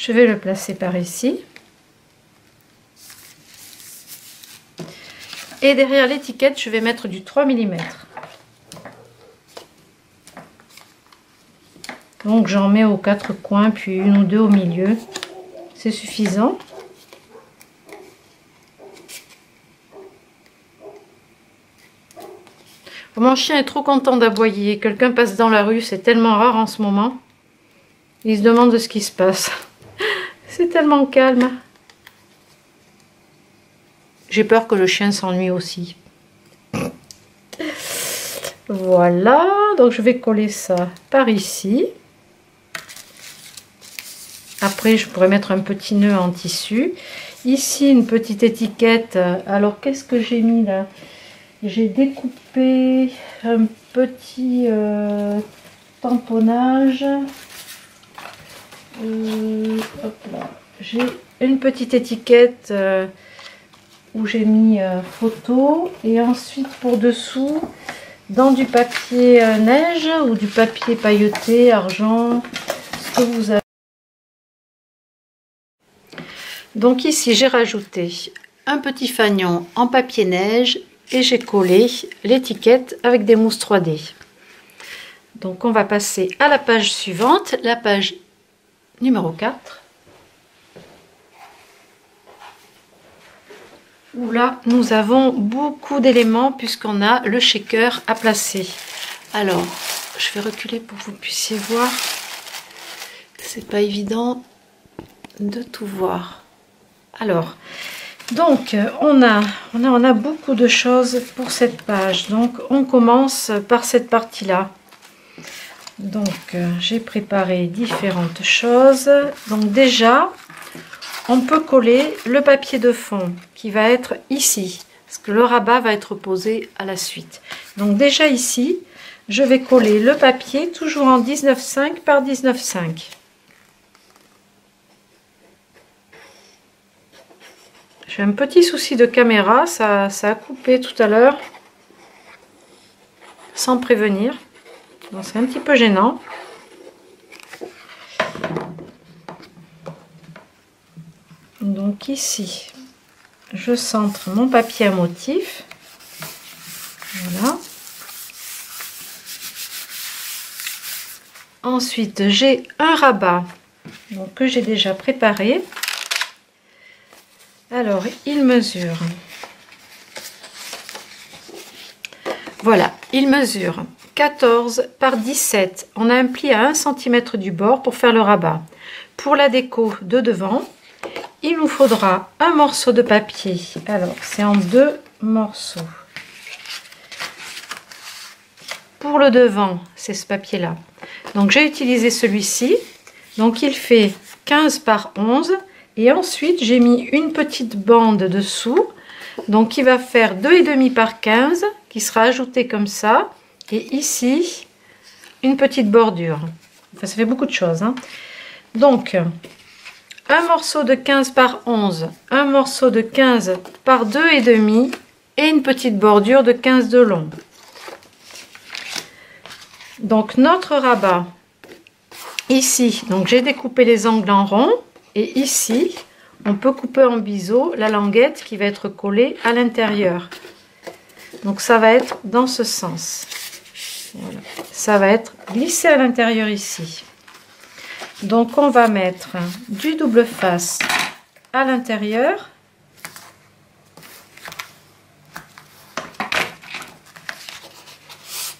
Je vais le placer par ici. Et derrière l'étiquette, je vais mettre du 3 mm. Donc j'en mets aux 4 coins, puis une ou deux au milieu. C'est suffisant. Mon chien est trop content d'aboyer. Quelqu'un passe dans la rue, c'est tellement rare en ce moment. Il se demande ce qui se passe. C'est tellement calme. J'ai peur que le chien s'ennuie aussi. Voilà, donc je vais coller ça par ici. Après, je pourrais mettre un petit nœud en tissu. Ici, une petite étiquette. Alors, qu'est-ce que j'ai mis là? J'ai découpé un petit tamponnage. Hop là. J'ai une petite étiquette où j'ai mis photo. Et ensuite, pour dessous, dans du papier neige ou du papier pailleté, argent, ce que vous avez. Donc ici, j'ai rajouté un petit fanion en papier neige et j'ai collé l'étiquette avec des mousses 3D. Donc on va passer à la page suivante, la page numéro 4. où là nous avons beaucoup d'éléments puisqu'on a le shaker à placer. Alors je vais reculer pour que vous puissiez voir. C'est pas évident de tout voir. Alors donc on a beaucoup de choses pour cette page. Donc on commence par cette partie là. Donc j'ai préparé différentes choses. Donc déjà on peut coller le papier de fond qui va être ici parce que le rabat va être posé à la suite. Donc déjà ici je vais coller le papier toujours en 19,5 par 19,5. J'ai un petit souci de caméra, ça a coupé tout à l'heure sans prévenir. C'est un petit peu gênant. Donc ici, je centre mon papier à motif. Voilà. Ensuite, j'ai un rabat donc, que j'ai déjà préparé. Alors, il mesure. Voilà, il mesure 14 par 17. On a un pli à 1 cm du bord pour faire le rabat. Pour la déco de devant, il nous faudra un morceau de papier. Alors, c'est en 2 morceaux. Pour le devant, c'est ce papier-là. Donc, j'ai utilisé celui-ci. Donc, il fait 15 par 11. Et ensuite, j'ai mis une petite bande dessous. Donc, qui va faire 2,5 par 15, qui sera ajouté comme ça. Et ici, une petite bordure. Enfin, ça fait beaucoup de choses. Hein. Donc, un morceau de 15 par 11, un morceau de 15 par 2,5 et une petite bordure de 15 de long. Donc notre rabat, ici, donc j'ai découpé les angles en rond et ici, on peut couper en biseau la languette qui va être collée à l'intérieur. Donc ça va être dans ce sens. Voilà. Ça va être glissé à l'intérieur ici. Donc on va mettre du double face à l'intérieur.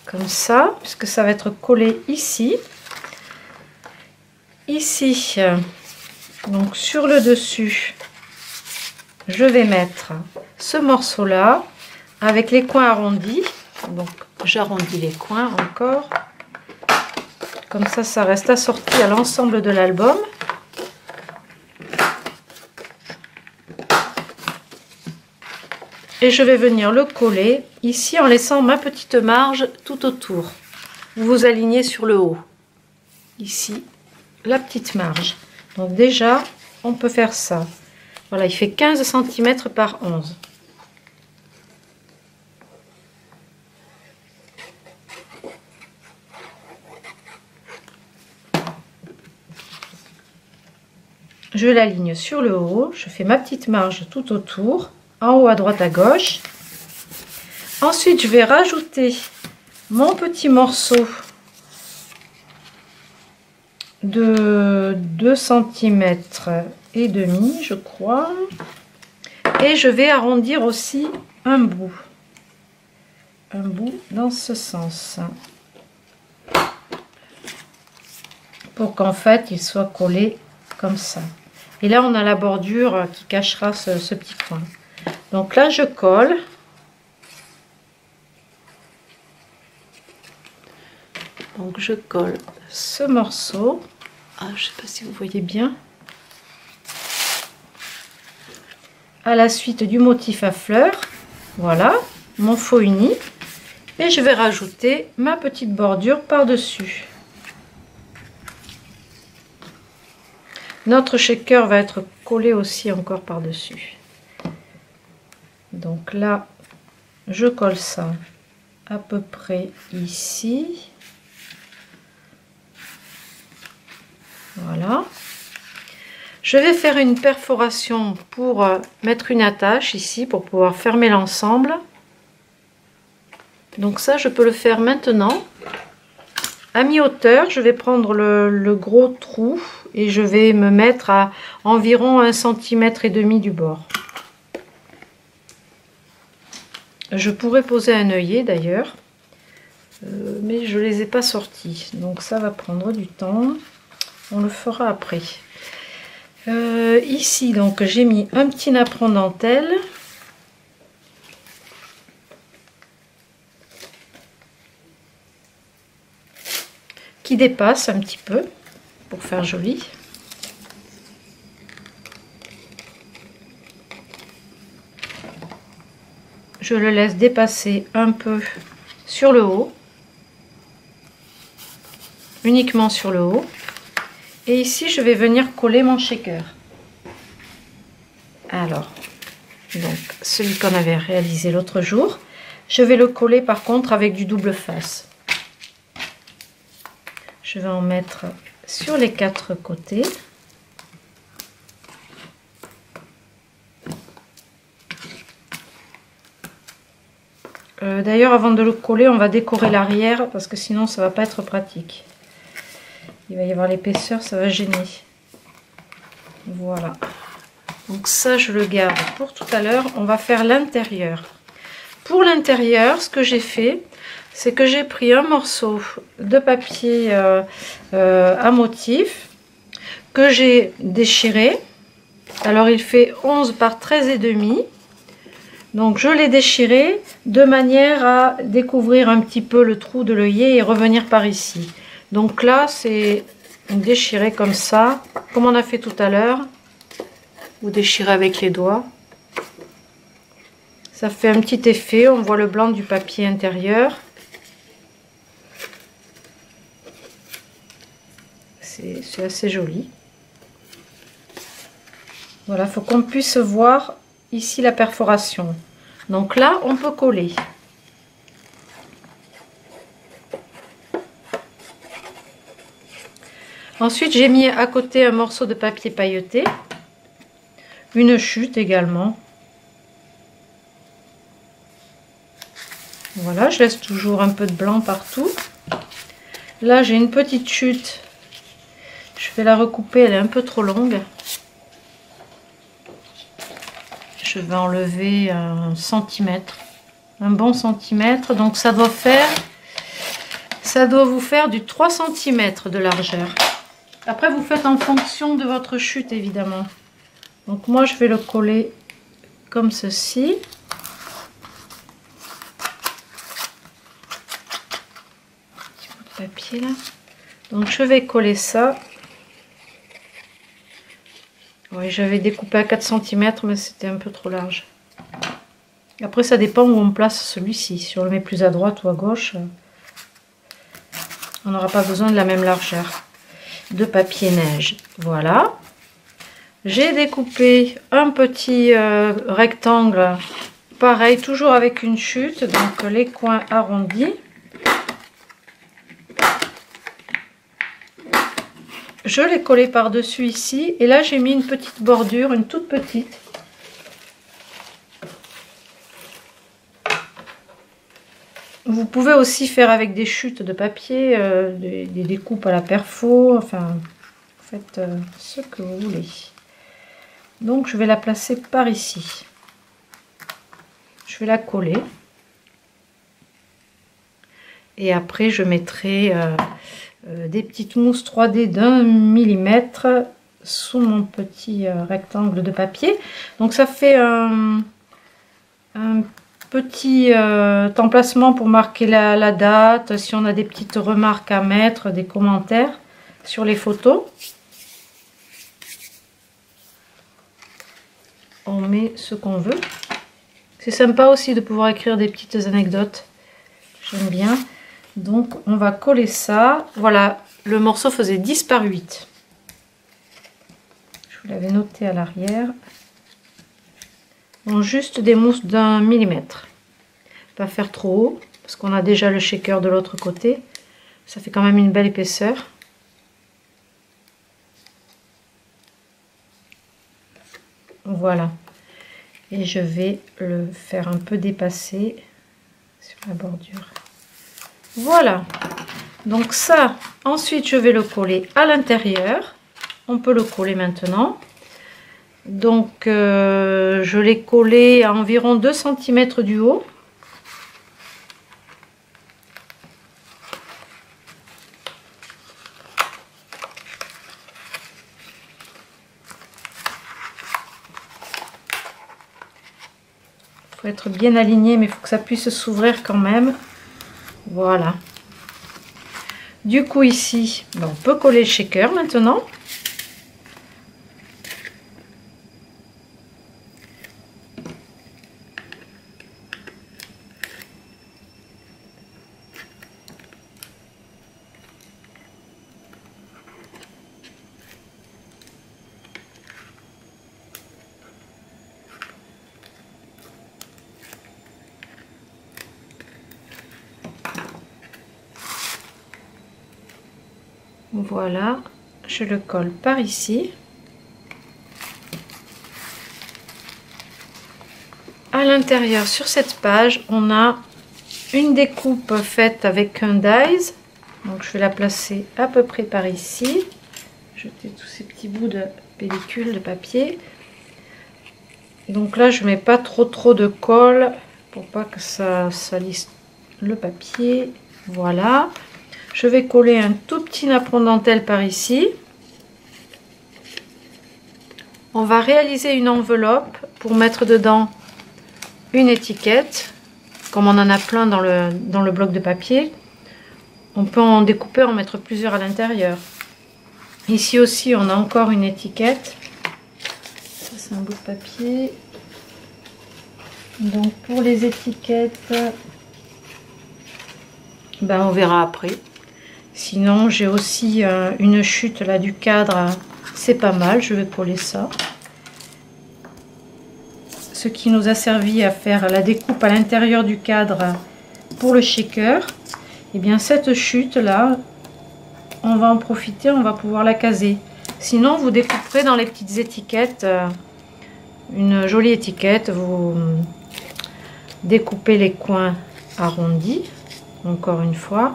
Comme ça, puisque ça va être collé ici. Ici, donc sur le dessus, je vais mettre ce morceau-là avec les coins arrondis. Donc j'arrondis les coins encore. Comme ça reste assorti à l'ensemble de l'album. Et je vais venir le coller ici en laissant ma petite marge tout autour. Vous vous alignez sur le haut. Ici, la petite marge. Donc déjà, on peut faire ça. Voilà, il fait 15 cm par 11. Je l'aligne sur le haut, je fais ma petite marge tout autour, en haut à droite à gauche. Ensuite, je vais rajouter mon petit morceau de 2 cm et demi, je crois. Et je vais arrondir aussi un bout dans ce sens. Pour qu'en fait, il soit collé comme ça. Et là, on a la bordure qui cachera ce petit coin. Donc là, je colle. Donc je colle ce morceau. Ah, je ne sais pas si vous voyez bien. À la suite du motif à fleurs. Voilà, mon faux uni. Et je vais rajouter ma petite bordure par-dessus. Notre shaker va être collé aussi encore par-dessus. Donc là, je colle ça à peu près ici. Voilà. Je vais faire une perforation pour mettre une attache ici pour pouvoir fermer l'ensemble. Donc ça, je peux le faire maintenant. À mi-hauteur, je vais prendre le gros trou et je vais me mettre à environ 1,5 cm du bord. Je pourrais poser un œillet d'ailleurs, mais je ne les ai pas sortis. Donc ça va prendre du temps. On le fera après. Ici, donc j'ai mis un petit napperon dentelle. Qui dépasse un petit peu pour faire joli. Je le laisse dépasser un peu sur le haut, uniquement sur le haut. Et ici, je vais venir coller mon shaker. Alors, donc celui qu'on avait réalisé l'autre jour, je vais le coller par contre avec du double face. Je vais en mettre sur les 4 côtés. D'ailleurs, avant de le coller, on va décorer l'arrière parce que sinon ça va pas être pratique. Il va y avoir l'épaisseur, ça va gêner. Voilà. Donc ça, je le garde pour tout à l'heure. On va faire l'intérieur. Pour l'intérieur, ce que j'ai fait, c'est que j'ai pris un morceau de papier à motif que j'ai déchiré. Alors il fait 11 par 13,5. Donc je l'ai déchiré de manière à découvrir un petit peu le trou de l'œillet et revenir par ici. Donc là c'est déchiré comme ça, comme on a fait tout à l'heure. Vous déchirez avec les doigts. Ça fait un petit effet, on voit le blanc du papier intérieur. C'est assez joli. Voilà, il faut qu'on puisse voir ici la perforation. Donc là, on peut coller. Ensuite, j'ai mis à côté un morceau de papier pailleté. Une chute également. Voilà, je laisse toujours un peu de blanc partout. Là, j'ai une petite chute. Je vais la recouper, elle est un peu trop longue. Je vais enlever un centimètre, un bon centimètre. Donc ça doit vous faire du 3 cm de largeur. Après, vous faites en fonction de votre chute, évidemment. Donc moi, je vais le coller comme ceci. Petit bout de papier là. Donc je vais coller ça. Oui, j'avais découpé à 4 cm, mais c'était un peu trop large. Après, ça dépend où on place celui-ci. Si on le met plus à droite ou à gauche, on n'aura pas besoin de la même largeur de papier neige. Voilà. J'ai découpé un petit rectangle, pareil, toujours avec une chute, donc les coins arrondis. Je l'ai collé par-dessus ici, et là j'ai mis une petite bordure, une toute petite. Vous pouvez aussi faire avec des chutes de papier, des découpes à la perfo, enfin, faites ce que vous voulez. Donc je vais la placer par ici. Je vais la coller. Et après je mettrai des petites mousses 3D d'1 mm sous mon petit rectangle de papier. Donc ça fait un petit emplacement pour marquer la date, si on a des petites remarques à mettre, des commentaires sur les photos. On met ce qu'on veut. C'est sympa aussi de pouvoir écrire des petites anecdotes. J'aime bien. Donc on va coller ça. Voilà, le morceau faisait 10 par 8. Je vous l'avais noté à l'arrière. Donc juste des mousses d'1 mm. Pas faire trop haut, parce qu'on a déjà le shaker de l'autre côté. Ça fait quand même une belle épaisseur. Voilà. Et je vais le faire un peu dépasser sur la bordure. Voilà. Donc ça, ensuite je vais le coller à l'intérieur. On peut le coller maintenant. Donc je l'ai collé à environ 2 cm du haut. être bien aligné, mais il faut que ça puisse s'ouvrir quand même. Voilà. Du coup ici, ben, on peut coller le shaker maintenant. Voilà, je le colle par ici. À l'intérieur, sur cette page, on a une découpe faite avec un dies. Donc je vais la placer à peu près par ici. Jeter tous ces petits bouts de pellicule, de papier. Donc là, je mets pas trop de colle pour pas que ça salisse le papier. Voilà. Je vais coller un tout petit napperon dentelle par ici. On va réaliser une enveloppe pour mettre dedans une étiquette. Comme on en a plein dans le bloc de papier, on peut en découper, en mettre plusieurs à l'intérieur. Ici aussi, on a encore une étiquette. Ça, c'est un bout de papier. Donc pour les étiquettes, ben, on verra après. Sinon, j'ai aussi une chute là du cadre, c'est pas mal, je vais coller ça. Ce qui nous a servi à faire la découpe à l'intérieur du cadre pour le shaker. Et bien cette chute là, on va en profiter, on va pouvoir la caser. Sinon, vous découperez dans les petites étiquettes, une jolie étiquette, vous découpez les coins arrondis, encore une fois.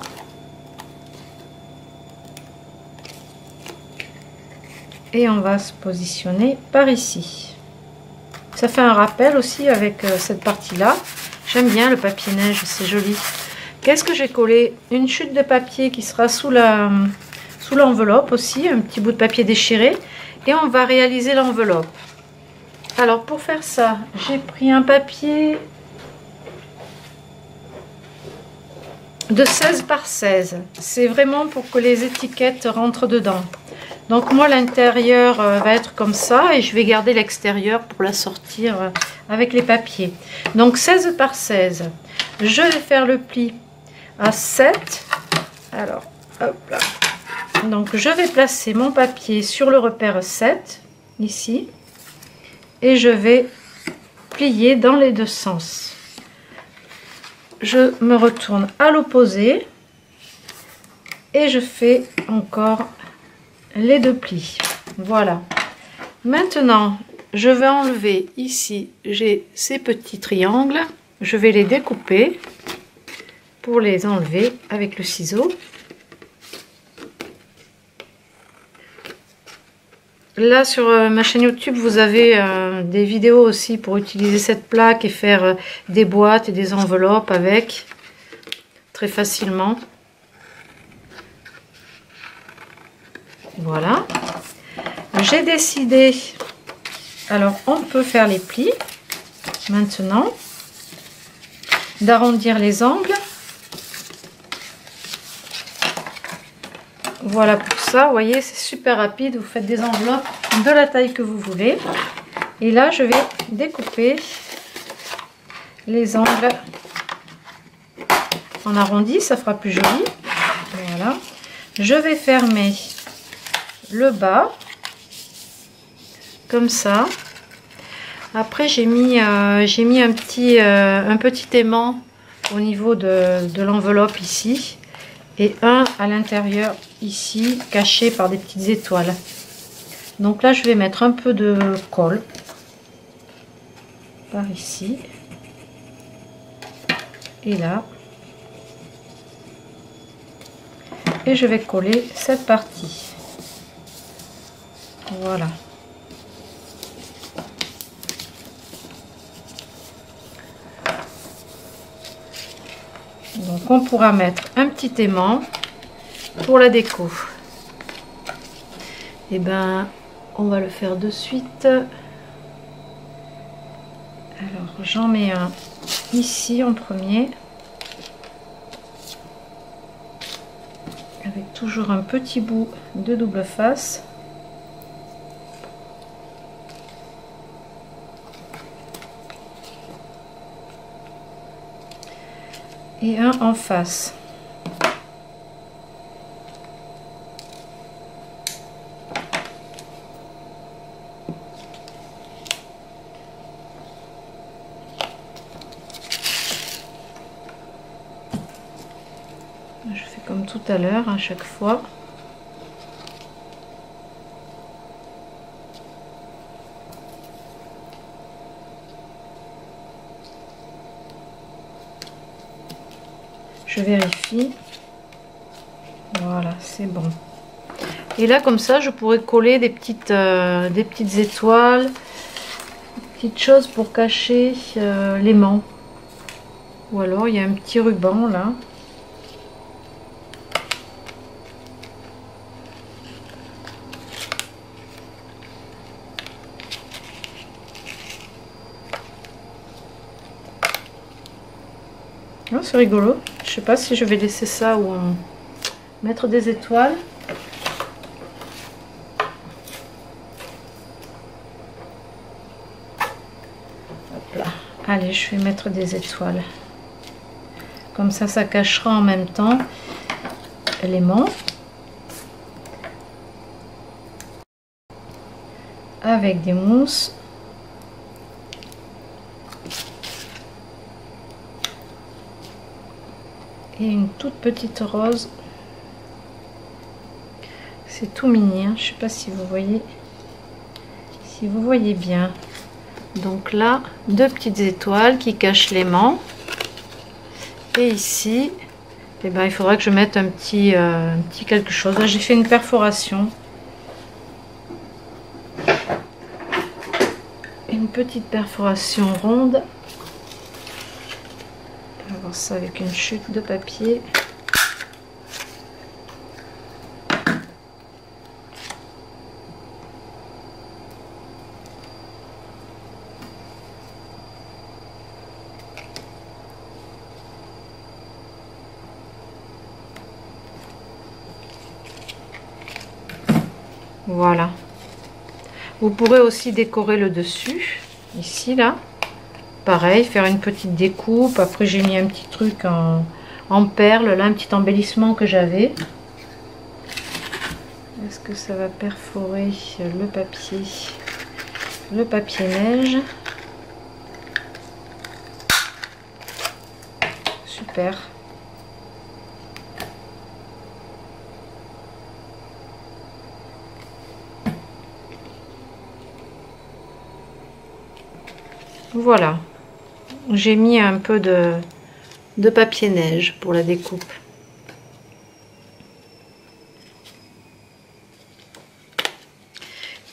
Et on va se positionner par ici. Ça fait un rappel aussi avec cette partie là. J'aime bien le papier neige, c'est joli. Qu'est-ce que j'ai collé? Une chute de papier qui sera sous l'enveloppe aussi, un petit bout de papier déchiré. Et on va réaliser l'enveloppe. Alors pour faire ça, j'ai pris un papier de 16 par 16. C'est vraiment pour que les étiquettes rentrent dedans. Donc moi l'intérieur va être comme ça et je vais garder l'extérieur pour la sortir avec les papiers. Donc 16 par 16. Je vais faire le pli à 7. Alors, hop là. Donc je vais placer mon papier sur le repère 7, ici. Et je vais plier dans les deux sens. Je me retourne à l'opposé. Et je fais encore les deux plis. Voilà. Maintenant, je vais enlever ici, j'ai ces petits triangles. Je vais les découper pour les enlever avec le ciseau. Là, sur ma chaîne YouTube, vous avez des vidéos aussi pour utiliser cette plaque et faire des boîtes et des enveloppes avec très facilement. Voilà. J'ai décidé, alors on peut faire les plis maintenant, d'arrondir les angles. Voilà pour ça, vous voyez, c'est super rapide. Vous faites des enveloppes de la taille que vous voulez. Et là, je vais découper les angles en arrondi, ça fera plus joli. Voilà. Je vais fermer le bas comme ça. Après j'ai mis un petit aimant au niveau de l'enveloppe ici et un à l'intérieur ici caché par des petites étoiles. Donc là je vais mettre un peu de colle par ici et là, et je vais coller cette partie. Voilà. Donc on pourra mettre un petit aimant pour la déco. Et ben on va le faire de suite. Alors j'en mets un ici en premier, avec toujours un petit bout de double face. Et un en face. Je fais comme tout à l'heure à chaque fois. Je vérifie. Voilà, c'est bon. Et là, comme ça, je pourrais coller des petites étoiles, des petites choses pour cacher l'aimant. Ou alors, il y a un petit ruban là. Oh, c'est rigolo. Je sais pas si je vais laisser ça ou mettre des étoiles. Hop là. Allez, je vais mettre des étoiles. Comme ça cachera en même temps l'aimant. Avec des mousses. Et une toute petite rose. C'est tout mini, hein. Je sais pas si vous voyez bien. Donc là, deux petites étoiles qui cachent l'aimant. Et ici, eh ben, il faudra que je mette un petit quelque chose. Là, j'ai fait une perforation. Une petite perforation ronde. On va voir ça avec une chute de papier. Voilà. Vous pourrez aussi décorer le dessus, ici, là. Pareil, faire une petite découpe. Après, j'ai mis un petit truc en perles, là, un petit embellissement que j'avais. Est-ce que ça va perforer le papier? Le papier neige. Super. Voilà, j'ai mis un peu de papier neige pour la découpe.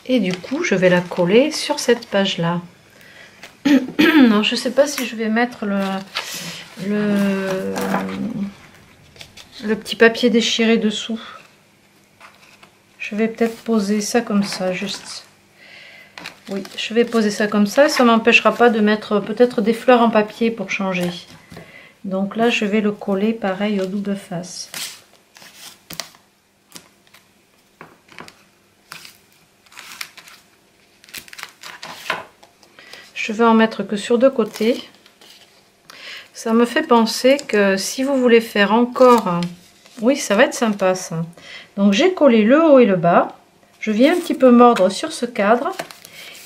Et du coup, je vais la coller sur cette page-là. Alors, je sais pas si je vais mettre le petit papier déchiré dessous. Je vais peut-être poser ça comme ça, juste. Oui, je vais poser ça comme ça. Ça m'empêchera pas de mettre peut-être des fleurs en papier pour changer. Donc là, je vais le coller pareil au double face. Je vais en mettre que sur deux côtés. Ça me fait penser que si vous voulez faire encore... Oui, ça va être sympa ça. Donc j'ai collé le haut et le bas. Je viens un petit peu mordre sur ce cadre.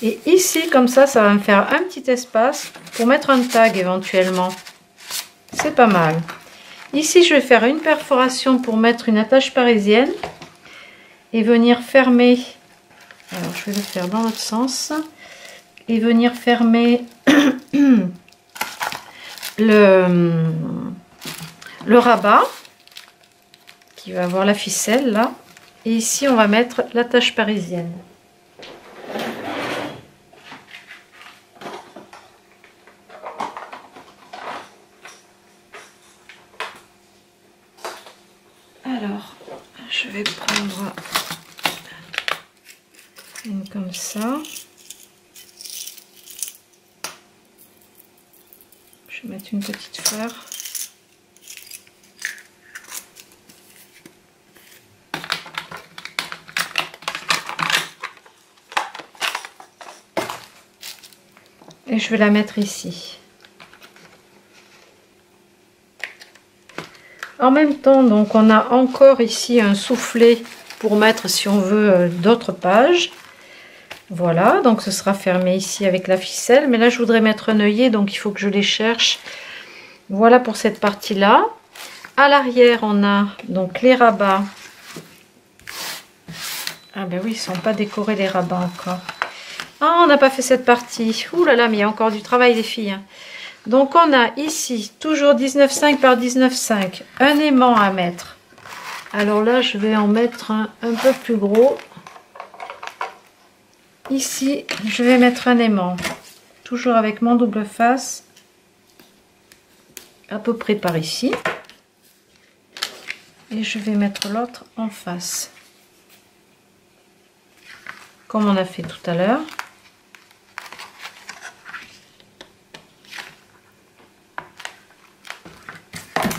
Et ici, comme ça va me faire un petit espace pour mettre un tag éventuellement. C'est pas mal. Ici, je vais faire une perforation pour mettre une attache parisienne. Et venir fermer. Alors, je vais le faire dans l'autre sens. Et venir fermer le rabat. Qui va avoir la ficelle là. Et ici, on va mettre l'attache parisienne. Alors, je vais prendre une comme ça. mettre une petite fleur. Et je vais la mettre ici. En même temps, donc on a encore ici un soufflet pour mettre, si on veut, d'autres pages. Voilà, donc ce sera fermé ici avec la ficelle. Mais là, je voudrais mettre un œillet, donc il faut que je les cherche. Voilà pour cette partie-là. À l'arrière, on a donc les rabats. Ah ben oui, ils ne sont pas décorés les rabats encore. Ah, on n'a pas fait cette partie. Ouh là là, mais il y a encore du travail les filles. Hein. Donc on a ici, toujours 19,5 par 19,5, un aimant à mettre. Alors là, je vais en mettre un peu plus gros. Ici, je vais mettre un aimant, toujours avec mon double face, à peu près par ici. Et je vais mettre l'autre en face, comme on a fait tout à l'heure.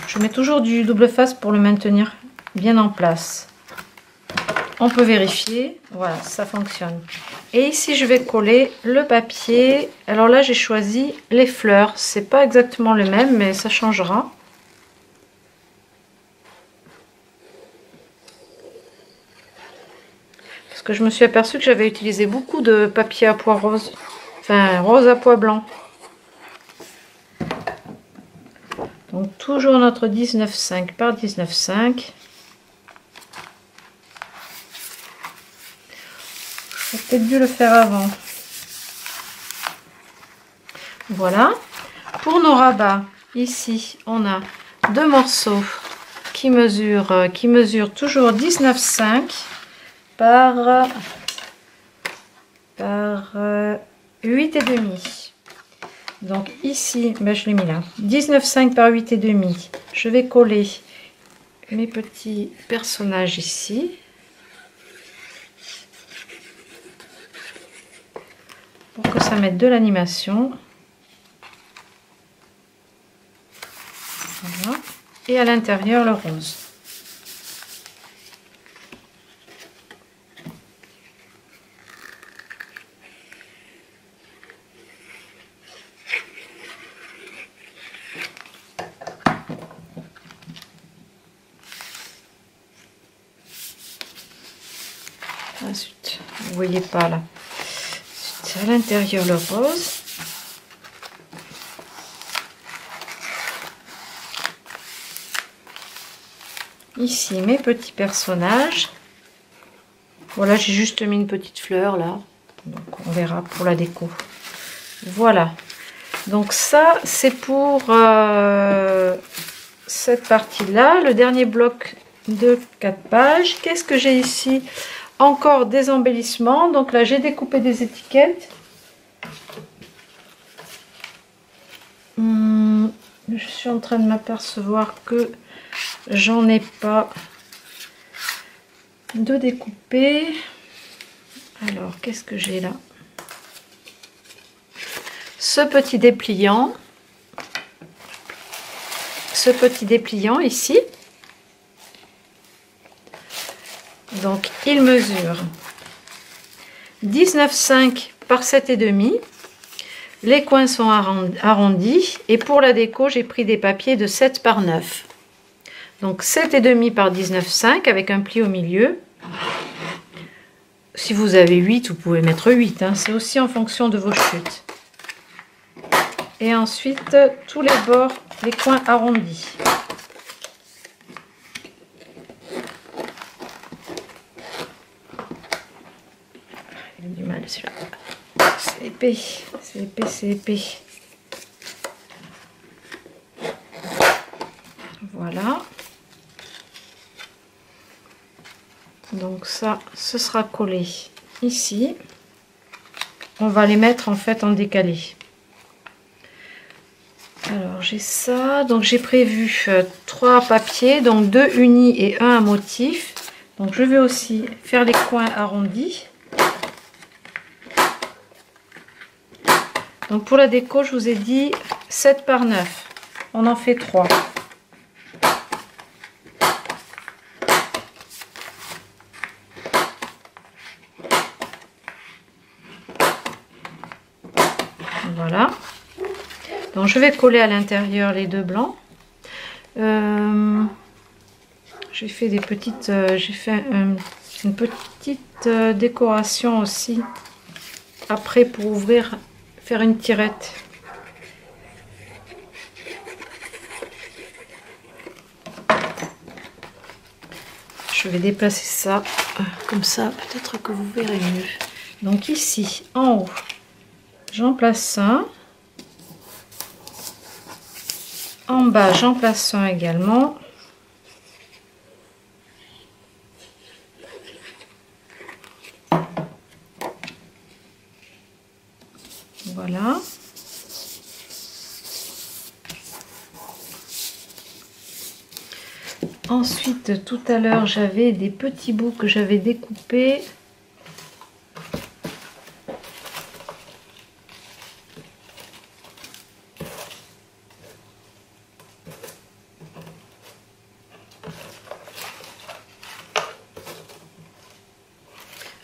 Je mets toujours du double face pour le maintenir bien en place. On peut vérifier, voilà, ça fonctionne. Et ici, je vais coller le papier. Alors là, j'ai choisi les fleurs. C'est pas exactement le même, mais ça changera. Parce que je me suis aperçue que j'avais utilisé beaucoup de papier à pois rose. Enfin, rose à pois blanc. Donc, toujours notre 19,5 par 19,5. J'ai peut-être dû le faire avant. Voilà. Pour nos rabats, ici, on a deux morceaux qui mesurent toujours 19,5 par 8,5. Donc ici, ben je l'ai mis là. 19,5 par 8,5. Je vais coller mes petits personnages ici. Pour que ça mette de l'animation. Voilà. Et à l'intérieur, le rose. Ensuite, vous voyez pas là. À l'intérieur le rose. Ici mes petits personnages. Voilà, j'ai juste mis une petite fleur là. Donc on verra pour la déco. Voilà. Donc ça c'est pour cette partie là. Le dernier bloc de 4 pages. Qu'est-ce que j'ai ici? Encore des embellissements. Donc là, j'ai découpé des étiquettes. Je suis en train de m'apercevoir que j'en ai pas de découpé. Alors, qu'est-ce que j'ai là? Ce petit dépliant. Ce petit dépliant ici. Donc, il mesure 19,5 par 7,5. Les coins sont arrondis. Et pour la déco, j'ai pris des papiers de 7 par 9. Donc, 7,5 par 19,5 avec un pli au milieu. Si vous avez 8, vous pouvez mettre 8. Hein. C'est aussi en fonction de vos chutes. Et ensuite, tous les bords, les coins arrondis. Du mal celui-là. C'est épais, c'est épais, c'est épais. Voilà. Donc ça, ce sera collé ici. On va les mettre en fait en décalé. Alors j'ai ça. Donc j'ai prévu 3 papiers, donc 2 unis et 1 à motif. Donc je vais aussi faire les coins arrondis. Donc pour la déco, je vous ai dit 7 par 9. on en fait 3. Voilà. Donc je vais coller à l'intérieur les deux blancs. J'ai fait des petites, j'ai fait une petite décoration aussi après pour ouvrir, faire une tirette. Je vais déplacer ça comme ça, peut-être que vous verrez mieux. Donc ici en haut, j'en place un. En bas, j'en place un également. Voilà. Ensuite, tout à l'heure, j'avais des petits bouts que j'avais découpés.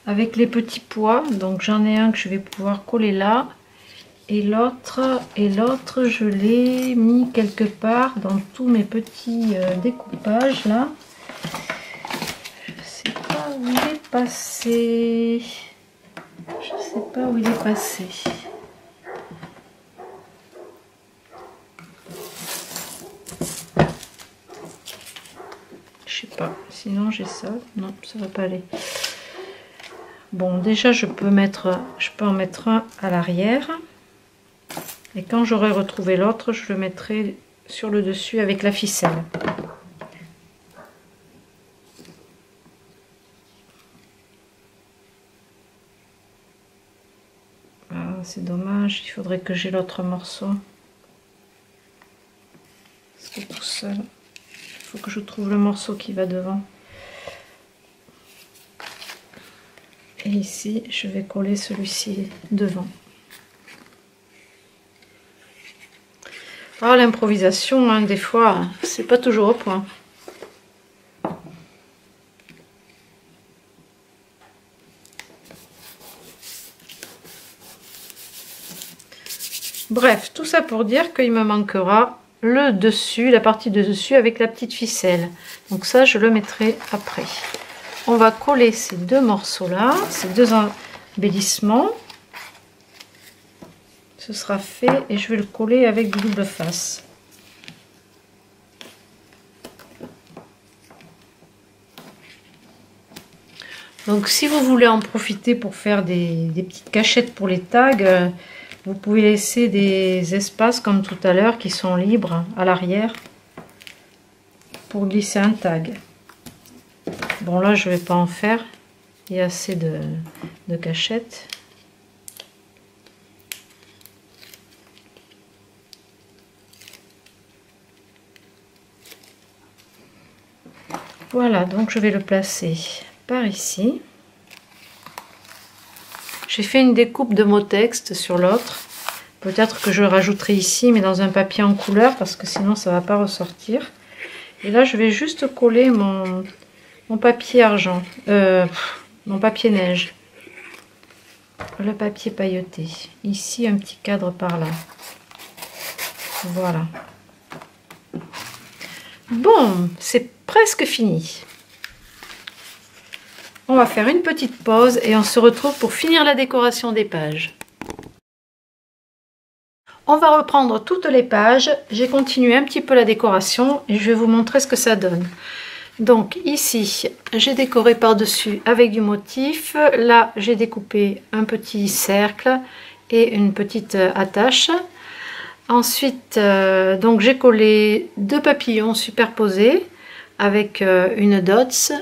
Avec les petits pois, donc j'en ai un que je vais pouvoir coller là, et l'autre je l'ai mis quelque part dans tous mes petits découpages là. Je sais pas où il est passé, je sais pas où il est passé. Je sais pas, sinon j'ai ça, non ça va pas aller. Bon, déjà je peux en mettre un à l'arrière, et quand j'aurai retrouvé l'autre, je le mettrai sur le dessus avec la ficelle. Ah, c'est dommage, il faudrait que j'ai l'autre morceau. C'est tout seul. Il faut que je trouve le morceau qui va devant. Et ici, je vais coller celui-ci devant. Ah, l'improvisation, hein, des fois, c'est pas toujours au point. Bref, tout ça pour dire qu'il me manquera le dessus, la partie de dessus avec la petite ficelle. Donc ça, je le mettrai après. On va coller ces deux morceaux là, ces deux embellissements. Ce sera fait et je vais le coller avec du double face. Donc si vous voulez en profiter pour faire des petites cachettes pour les tags, vous pouvez laisser des espaces comme tout à l'heure qui sont libres à l'arrière pour glisser un tag. Bon là je vais pas en faire, il y a assez de cachettes. Voilà, donc je vais le placer par ici. J'ai fait une découpe de mot texte sur l'autre. Peut-être que je le rajouterai ici, mais dans un papier en couleur, parce que sinon ça va pas ressortir. Et là je vais juste coller mon papier argent, mon papier neige, le papier pailleté. Ici un petit cadre par là. Voilà. Bon, c'est presque fini. On va faire une petite pause et on se retrouve pour finir la décoration des pages. On va reprendre toutes les pages. J'ai continué un petit peu la décoration et je vais vous montrer ce que ça donne. Donc ici, j'ai décoré par-dessus avec du motif. Là, j'ai découpé un petit cercle et une petite attache. Ensuite, donc j'ai collé deux papillons superposés avec une dots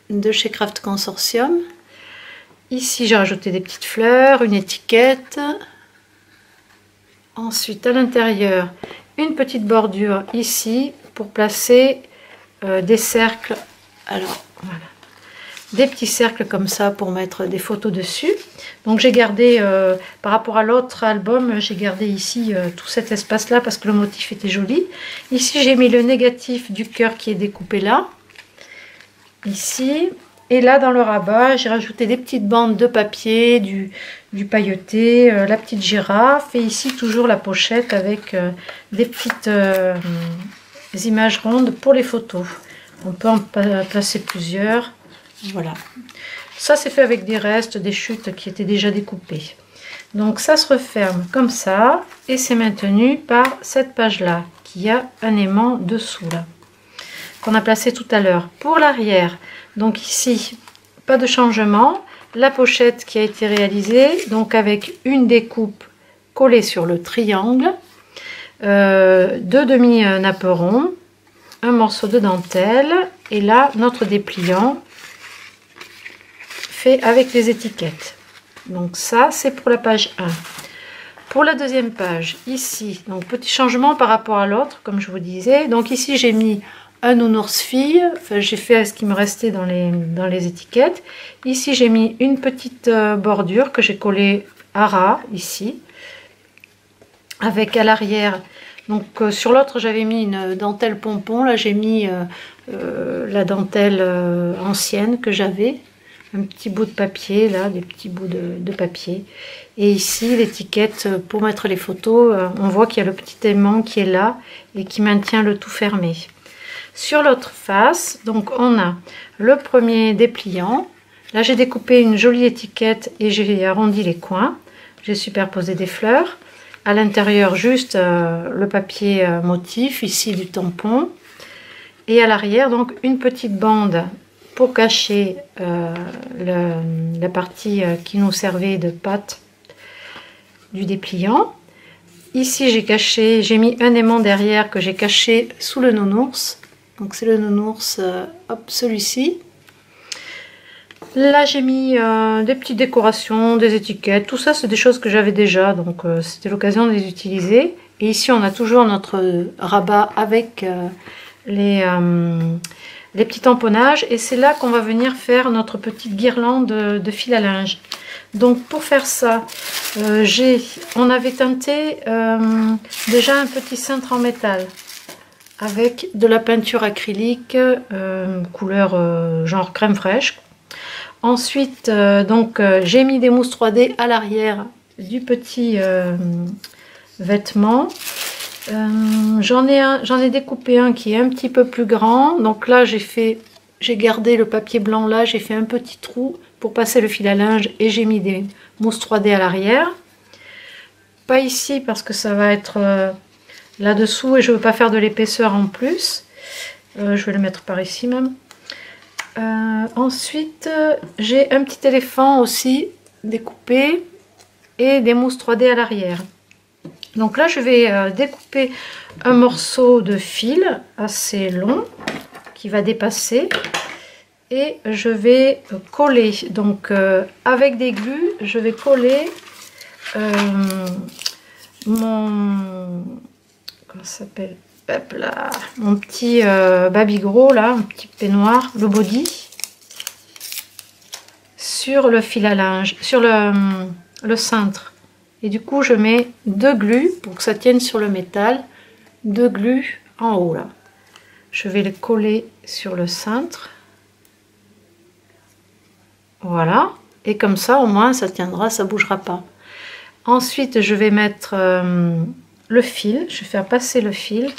de chez Craft Consortium. Ici, j'ai rajouté des petites fleurs, une étiquette. Ensuite, à l'intérieur, une petite bordure ici pour placer des cercles. Alors, voilà. des petits cercles comme ça pour mettre des photos dessus. Donc j'ai gardé, par rapport à l'autre album, j'ai gardé ici tout cet espace là parce que le motif était joli. Ici j'ai mis le négatif du cœur qui est découpé là, ici. Et là dans le rabat j'ai rajouté des petites bandes de papier, du pailleté, la petite girafe. Et ici toujours la pochette avec des petites images rondes pour les photos. On peut en placer plusieurs. Voilà. Ça c'est fait avec des restes, des chutes qui étaient déjà découpées. Donc ça se referme comme ça et c'est maintenu par cette page là qui a un aimant dessous là qu'on a placé tout à l'heure. Pour l'arrière, donc ici pas de changement, la pochette qui a été réalisée donc avec une découpe collée sur le triangle, deux demi-napperons, un morceau de dentelle et là notre dépliant fait avec les étiquettes. Donc ça c'est pour la page 1. Pour la deuxième page, ici, donc petit changement par rapport à l'autre, comme je vous disais. Donc ici j'ai mis un nounours fille, enfin j'ai fait ce qui me restait dans les étiquettes. Ici j'ai mis une petite bordure que j'ai collée à ras ici, avec à l'arrière. Donc sur l'autre j'avais mis une dentelle pompon, là j'ai mis la dentelle ancienne que j'avais. Un petit bout de papier là, des petits bouts de papier, et ici l'étiquette pour mettre les photos. On voit qu'il y a le petit aimant qui est là et qui maintient le tout fermé. Sur l'autre face, donc on a le premier dépliant. Là j'ai découpé une jolie étiquette et j'ai arrondi les coins, j'ai superposé des fleurs à l'intérieur, juste le papier motif, ici du tampon, et à l'arrière donc une petite bande pour cacher la partie qui nous servait de pâte du dépliant. Ici j'ai mis un aimant derrière que j'ai caché sous le nounours. Donc c'est le nounours, hop, celui-ci. Là j'ai mis des petites décorations, des étiquettes, tout ça c'est des choses que j'avais déjà, donc c'était l'occasion de les utiliser. Et ici on a toujours notre rabat avec les petits tamponnages, et c'est là qu'on va venir faire notre petite guirlande de fil à linge. Donc pour faire ça, on avait teinté déjà un petit cintre en métal avec de la peinture acrylique couleur genre crème fraîche. Ensuite j'ai mis des mousses 3D à l'arrière du petit vêtement. J'en ai découpé un qui est un petit peu plus grand. Donc là j'ai gardé le papier blanc là, j'ai fait un petit trou pour passer le fil à linge et j'ai mis des mousses 3D à l'arrière. Pas ici parce que ça va être là dessous et je veux pas faire de l'épaisseur en plus. Je vais le mettre par ici même. Ensuite j'ai un petit éléphant aussi découpé et des mousses 3D à l'arrière. Donc là je vais découper un morceau de fil assez long qui va dépasser et je vais coller, donc avec des glues je vais coller mon, comment ça s'appelle, hop là, mon petit babygros là, un petit peignoir, le body, sur le fil à linge, sur le cintre. Et du coup je mets deux glues pour que ça tienne sur le métal, deux glues en haut là. Je vais les coller sur le cintre, voilà, et comme ça au moins ça tiendra, ça bougera pas. Ensuite je vais mettre le fil, je vais faire passer le fil.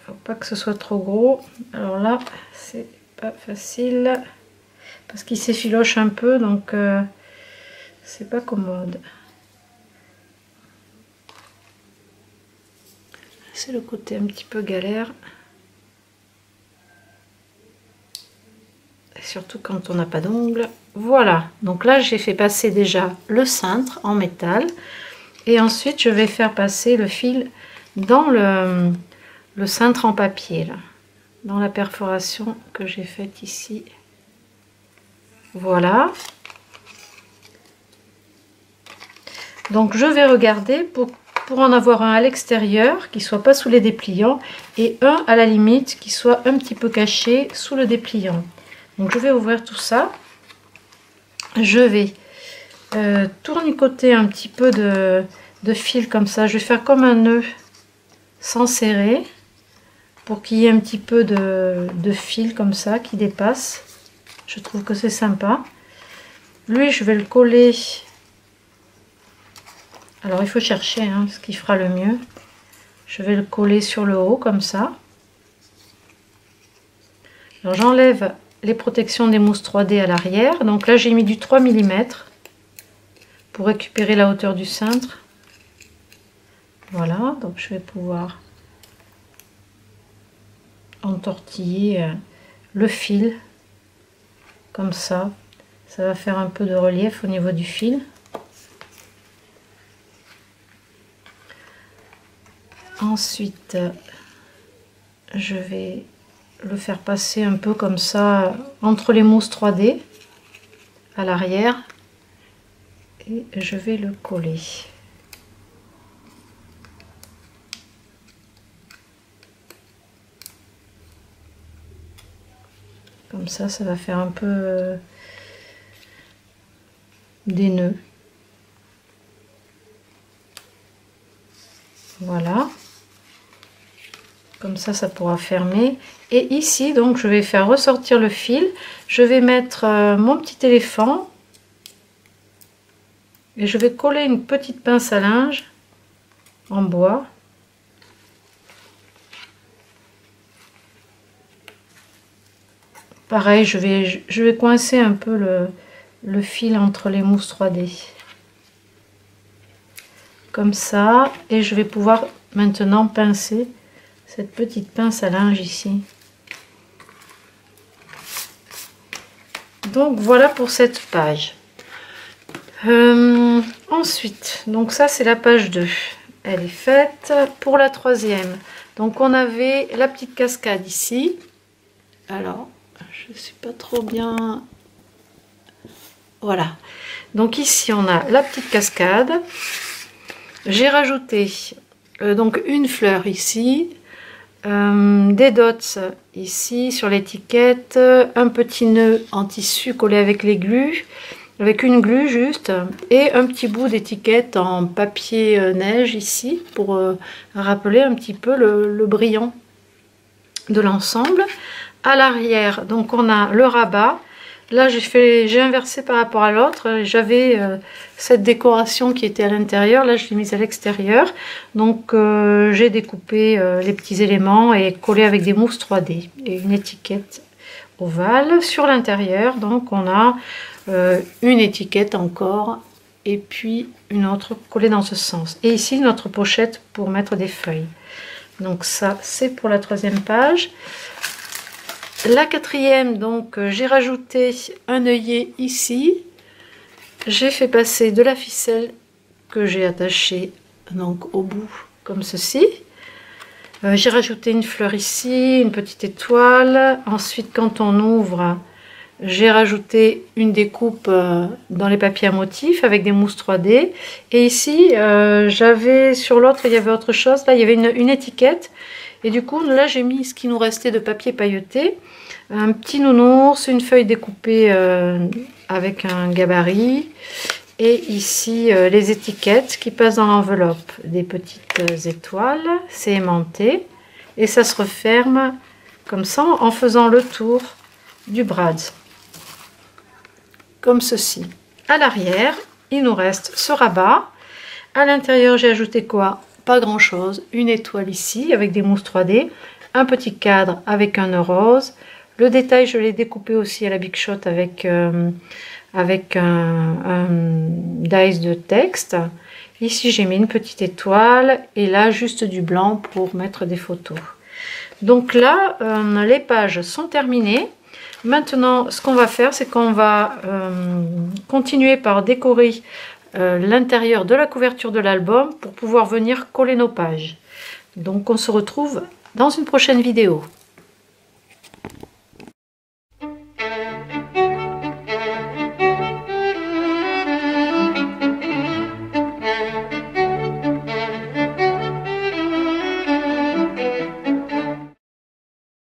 Faut pas que ce soit trop gros, alors là c'est pas facile parce qu'il s'effiloche un peu, donc c'est pas commode. C'est le côté un petit peu galère, et surtout quand on n'a pas d'ongles. Voilà, donc là j'ai fait passer déjà le cintre en métal et ensuite je vais faire passer le fil dans le cintre en papier là, dans la perforation que j'ai faite ici. Voilà, donc je vais regarder pour pour en avoir un à l'extérieur qui soit pas sous les dépliants et un à la limite qui soit un petit peu caché sous le dépliant. Donc je vais ouvrir tout ça. Je vais tournicoter un petit peu de fil comme ça. Je vais faire comme un nœud sans serrer pour qu'il y ait un petit peu de fil comme ça qui dépasse. Je trouve que c'est sympa. Lui, je vais le coller. Alors il faut chercher ce qui fera le mieux. Je vais le coller sur le haut comme ça. Alors j'enlève les protections des mousses 3D à l'arrière. Donc là j'ai mis du 3 mm pour récupérer la hauteur du cintre. Voilà, donc je vais pouvoir entortiller le fil comme ça. Ça va faire un peu de relief au niveau du fil. Ensuite, je vais le faire passer un peu comme ça entre les mousses 3D à l'arrière et je vais le coller. Comme ça va faire un peu des nœuds. Voilà. Comme ça pourra fermer. Et ici, donc, je vais faire ressortir le fil. Je vais mettre mon petit éléphant. Et je vais coller une petite pince à linge en bois. Pareil, je vais coincer un peu le fil entre les mousses 3D. Comme ça. Et je vais pouvoir maintenant pincer cette petite pince à linge ici. Donc voilà pour cette page. Ensuite, donc ça c'est la page 2. Elle est faite. Pour la troisième, donc on avait la petite cascade ici. Alors, je ne sais pas trop bien. Voilà. Donc ici on a la petite cascade. J'ai rajouté donc une fleur ici. Des dots ici sur l'étiquette, un petit nœud en tissu collé avec les glues, avec une glue juste, et un petit bout d'étiquette en papier neige ici pour rappeler un petit peu le brillant de l'ensemble. À l'arrière, donc on a le rabat. Là j'ai inversé par rapport à l'autre. J'avais cette décoration qui était à l'intérieur, là je l'ai mise à l'extérieur. Donc j'ai découpé les petits éléments et collé avec des mousses 3D et une étiquette ovale. Sur l'intérieur, donc on a une étiquette encore et puis une autre collée dans ce sens. Et ici notre pochette pour mettre des feuilles. Donc ça c'est pour la troisième page. La quatrième, donc j'ai rajouté un œillet ici. J'ai fait passer de la ficelle que j'ai attachée donc au bout comme ceci. J'ai rajouté une fleur ici, une petite étoile. Ensuite, quand on ouvre, j'ai rajouté une découpe dans les papiers à motifs avec des mousses 3D. Et ici, j'avais sur l'autre, il y avait autre chose. Là, il y avait une étiquette. Et du coup, là, j'ai mis ce qui nous restait de papier pailleté. Un petit nounours, une feuille découpée avec un gabarit. Et ici, les étiquettes qui passent dans l'enveloppe. Des petites étoiles, c'est aimanté. Et ça se referme comme ça en faisant le tour du brad. Comme ceci. À l'arrière, il nous reste ce rabat. À l'intérieur, j'ai ajouté quoi? Pas grand chose. Une étoile ici avec des mousses 3D. Un petit cadre avec un nœud rose. Le détail, je l'ai découpé aussi à la Big Shot avec un dice de texte. Ici, j'ai mis une petite étoile et là, juste du blanc pour mettre des photos. Donc là, les pages sont terminées. Maintenant, ce qu'on va faire, c'est qu'on va continuer par décorer l'intérieur de la couverture de l'album pour pouvoir venir coller nos pages. Donc, on se retrouve dans une prochaine vidéo.